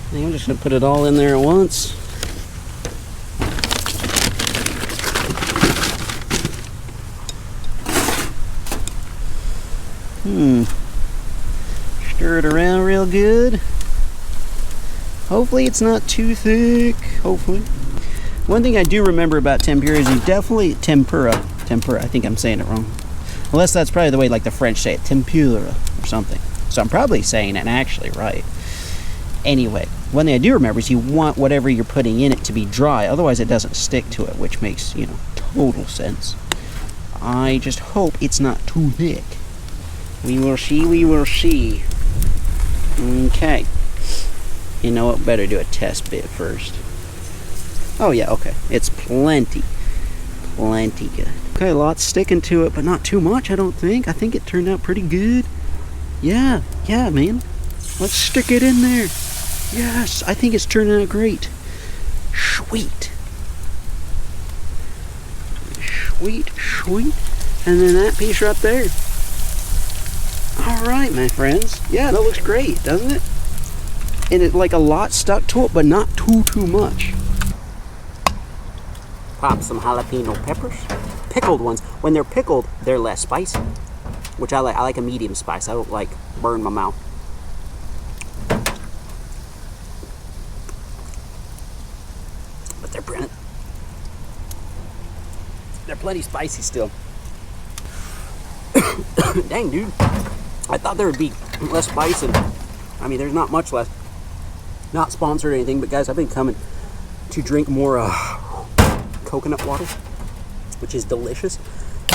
I think I'm just gonna put it all in there at once. Stir it around real good. Hopefully it's not too thick. Hopefully. One thing I do remember about tempura is you definitely tempura. I think I'm saying it wrong. Unless that's probably the way like the French say it, tempura or something. So I'm probably saying it actually right. Anyway, one thing I do remember is you want whatever you're putting in it to be dry, otherwise it doesn't stick to it, which makes, you know, total sense. I just hope it's not too thick. We will see, we will see. Okay. You know what, better do a test bit first. Oh yeah, okay. It's plenty good. Okay, lots sticking to it, but not too much, I don't think. I think it turned out pretty good. Yeah, man. Let's stick it in there. Yes, I think it's turning out great. Sweet. And then that piece right there. All right, my friends. Yeah, that looks great, doesn't it? And it like a lot stuck to it, but not too much. Pop some jalapeno peppers. Pickled ones. When they're pickled, they're less spicy, which I like. I like a medium spice. I don't like burn my mouth. But they're plenty spicy still. Dang, dude. I thought there would be less spice, and I mean, there's not much less. Not sponsored or anything, but guys, I've been coming to drink more coconut water, which is delicious.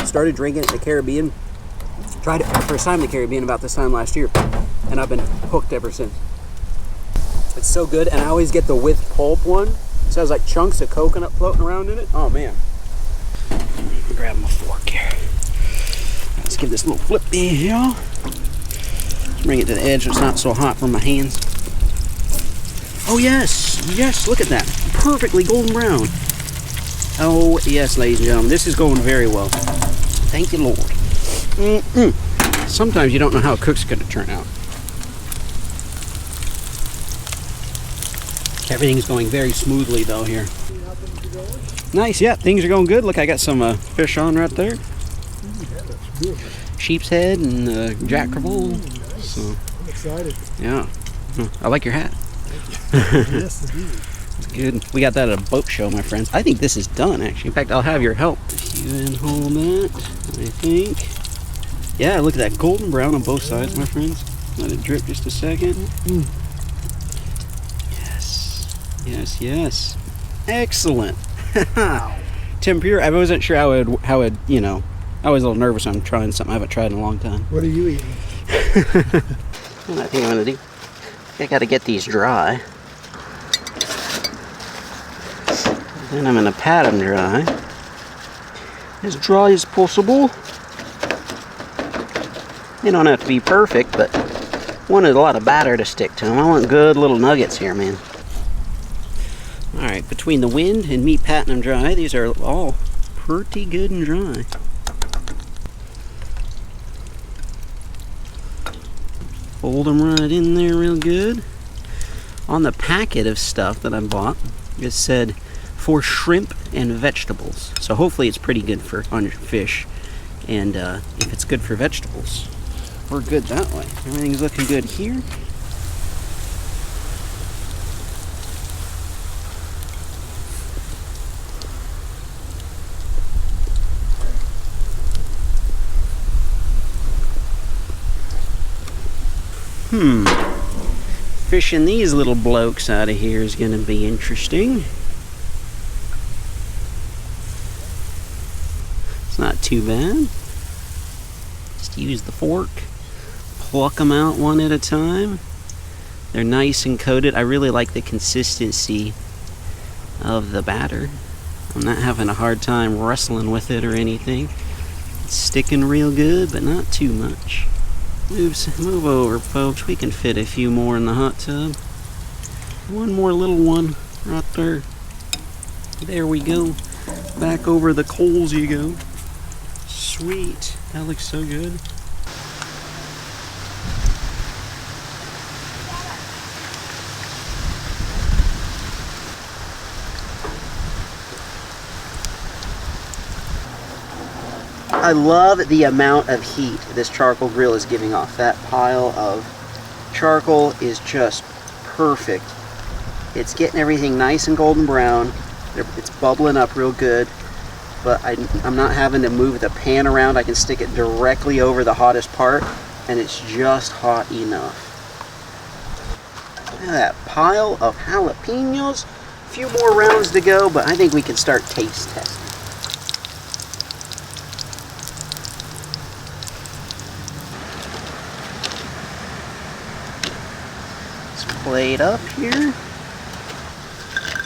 Started drinking it in the Caribbean. Tried it for the first time in the Caribbean about this time last year, and I've been hooked ever since. It's so good, and I always get the with pulp one. It has like chunks of coconut floating around in it. Oh man. Grab my fork here. Let's give this a little flip here. Bring it to the edge so it's not so hot for my hands. Oh yes, look at that. Perfectly golden brown. Oh yes, ladies and gentlemen, this is going very well. Thank you, Lord. Sometimes you don't know how a cook's going to turn out. Everything's going very smoothly though here. Nice, yeah, things are going good. Look, I got some fish on right there. Sheepshead and jack crevalle. So, I'm excited. Yeah, I like your hat. Yes, indeed. It's good. We got that at a boat show, my friends. I think this is done, actually. In fact, I'll have your help. If you then hold that, I think. Yeah, look at that golden brown on both sides, my friends. Let it drip just a second. Yes. Excellent. Tempura. I wasn't sure how it, you know, I was a little nervous. I'm trying something I haven't tried in a long time. What are you eating? What I think I'm gonna do, I gotta get these dry. Then I'm gonna pat them dry. As dry as possible. They don't have to be perfect, but wanted a lot of batter to stick to them. I want good little nuggets here, man. Alright, between the wind and me patting them dry, these are all pretty good and dry. Fold them right in there real good. On the packet of stuff that I bought, it said for shrimp and vegetables. So hopefully it's pretty good for on your fish. And if it's good for vegetables, we're good that way. Everything's looking good here. Fishing these little blokes out of here is going to be interesting. It's not too bad. Just use the fork, pluck them out one at a time. They're nice and coated. I really like the consistency of the batter. I'm not having a hard time wrestling with it or anything. It's sticking real good, but not too much. Move over, folks. We can fit a few more in the hot tub. One more little one right there. There we go. Back over the coals you go. Sweet. That looks so good. I love the amount of heat this charcoal grill is giving off. That pile of charcoal is just perfect. It's getting everything nice and golden brown. It's bubbling up real good, but I'm not having to move the pan around. I can stick it directly over the hottest part, and it's just hot enough. Look at that pile of jalapenos. A few more rounds to go, but I think we can start taste testing. Plate up here.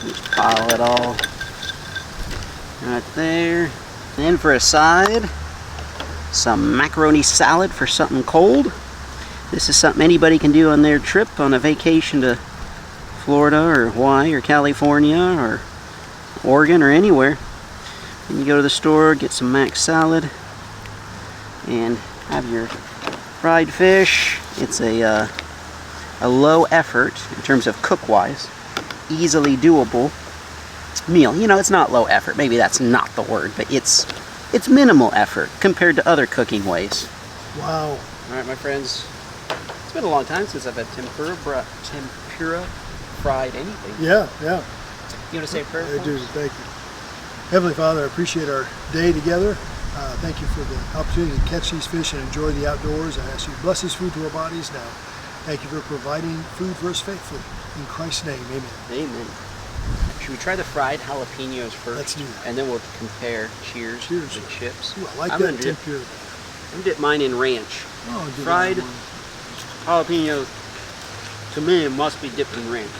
Just pile it all right there. And for a side, some macaroni salad for something cold. This is something anybody can do on their trip on a vacation to Florida or Hawaii or California or Oregon or anywhere. And you go to the store, get some mac salad, and have your fried fish. It's a low effort in terms of cook-wise, easily doable meal. You know, it's not low effort. Maybe that's not the word, but it's minimal effort compared to other cooking ways. Wow. All right, my friends. It's been a long time since I've had tempura fried anything. Yeah, yeah. You want to say a prayer? I do. Thank you. Heavenly Father, I appreciate our day together. Thank you for the opportunity to catch these fish and enjoy the outdoors. I ask you to bless this food to our bodies now. Thank you for providing food for us faithfully. In Christ's name, amen. Amen. Should we try the fried jalapenos first? Let's do that. And then we'll compare. Cheers. Cheers. The chips. Ooh, I like I'm that gonna dip- tempura. I'm gonna dip mine in ranch. Oh, do Fried that one. jalapeno, to me, must be dipped in ranch.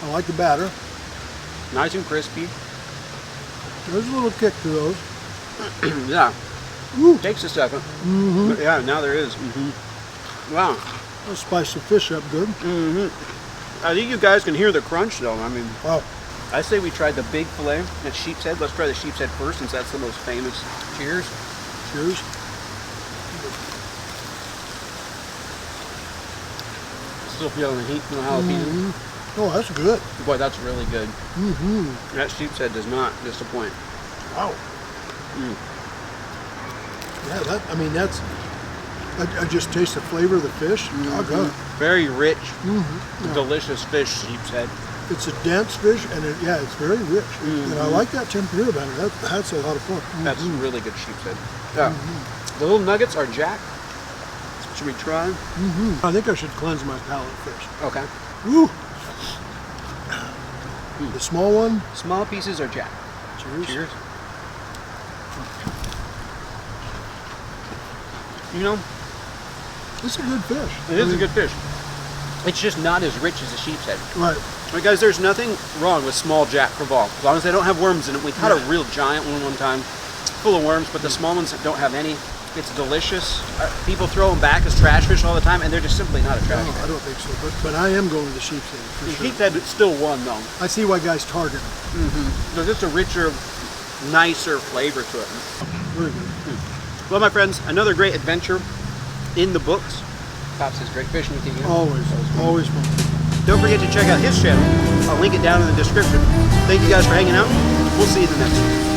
I like the batter. Nice and crispy. There's a little kick to those. Yeah. Ooh. Takes a second. Mm-hmm. But yeah, now there is. Mm-hmm. Wow. I'll spice the fish up good. Mm-hmm. I think you guys can hear the crunch though. I mean, Wow. I say we tried the big fillet at Sheepshead. Let's try the Sheepshead first since that's the most famous. Cheers. Cheers. Still feeling the heat from the jalapeno. Mm-hmm. Oh, that's good. Boy, that's really good. Mm-hmm. That Sheepshead does not disappoint. Wow. Mm. Yeah, that's, I just taste the flavor of the fish. Oh, God. Very rich, Mm-hmm. delicious fish, Sheepshead. It's a dense fish, and it's very rich. And I like that tempura batter. That's a lot of fun. That's really good Sheepshead. Yeah. The little nuggets are jack. Should we try? Mm-hmm. I think I should cleanse my palate first. Okay. Ooh. The small one. Small pieces are jack. Cheers. Cheers. You know, It's a good fish. it is a good fish. It's just not as rich as a Sheepshead. Right. Right, guys, there's nothing wrong with small jack crevalle, as long as they don't have worms in it. We caught a real giant one time, full of worms, but the small ones don't have any. It's delicious. People throw them back as trash fish all the time, and they're just simply not a trash No, fish. I don't think so. But I am going to the sheepshead for The sure. Sheepshead still won, though. I see why guys target them. There's just a richer, nicer flavor to it. Very good. Well, my friends, another great adventure in the books. Pop says great fishing with you. Always fun. Don't forget to check out his channel. I'll link it down in the description. Thank you guys for hanging out. We'll see you in the next one.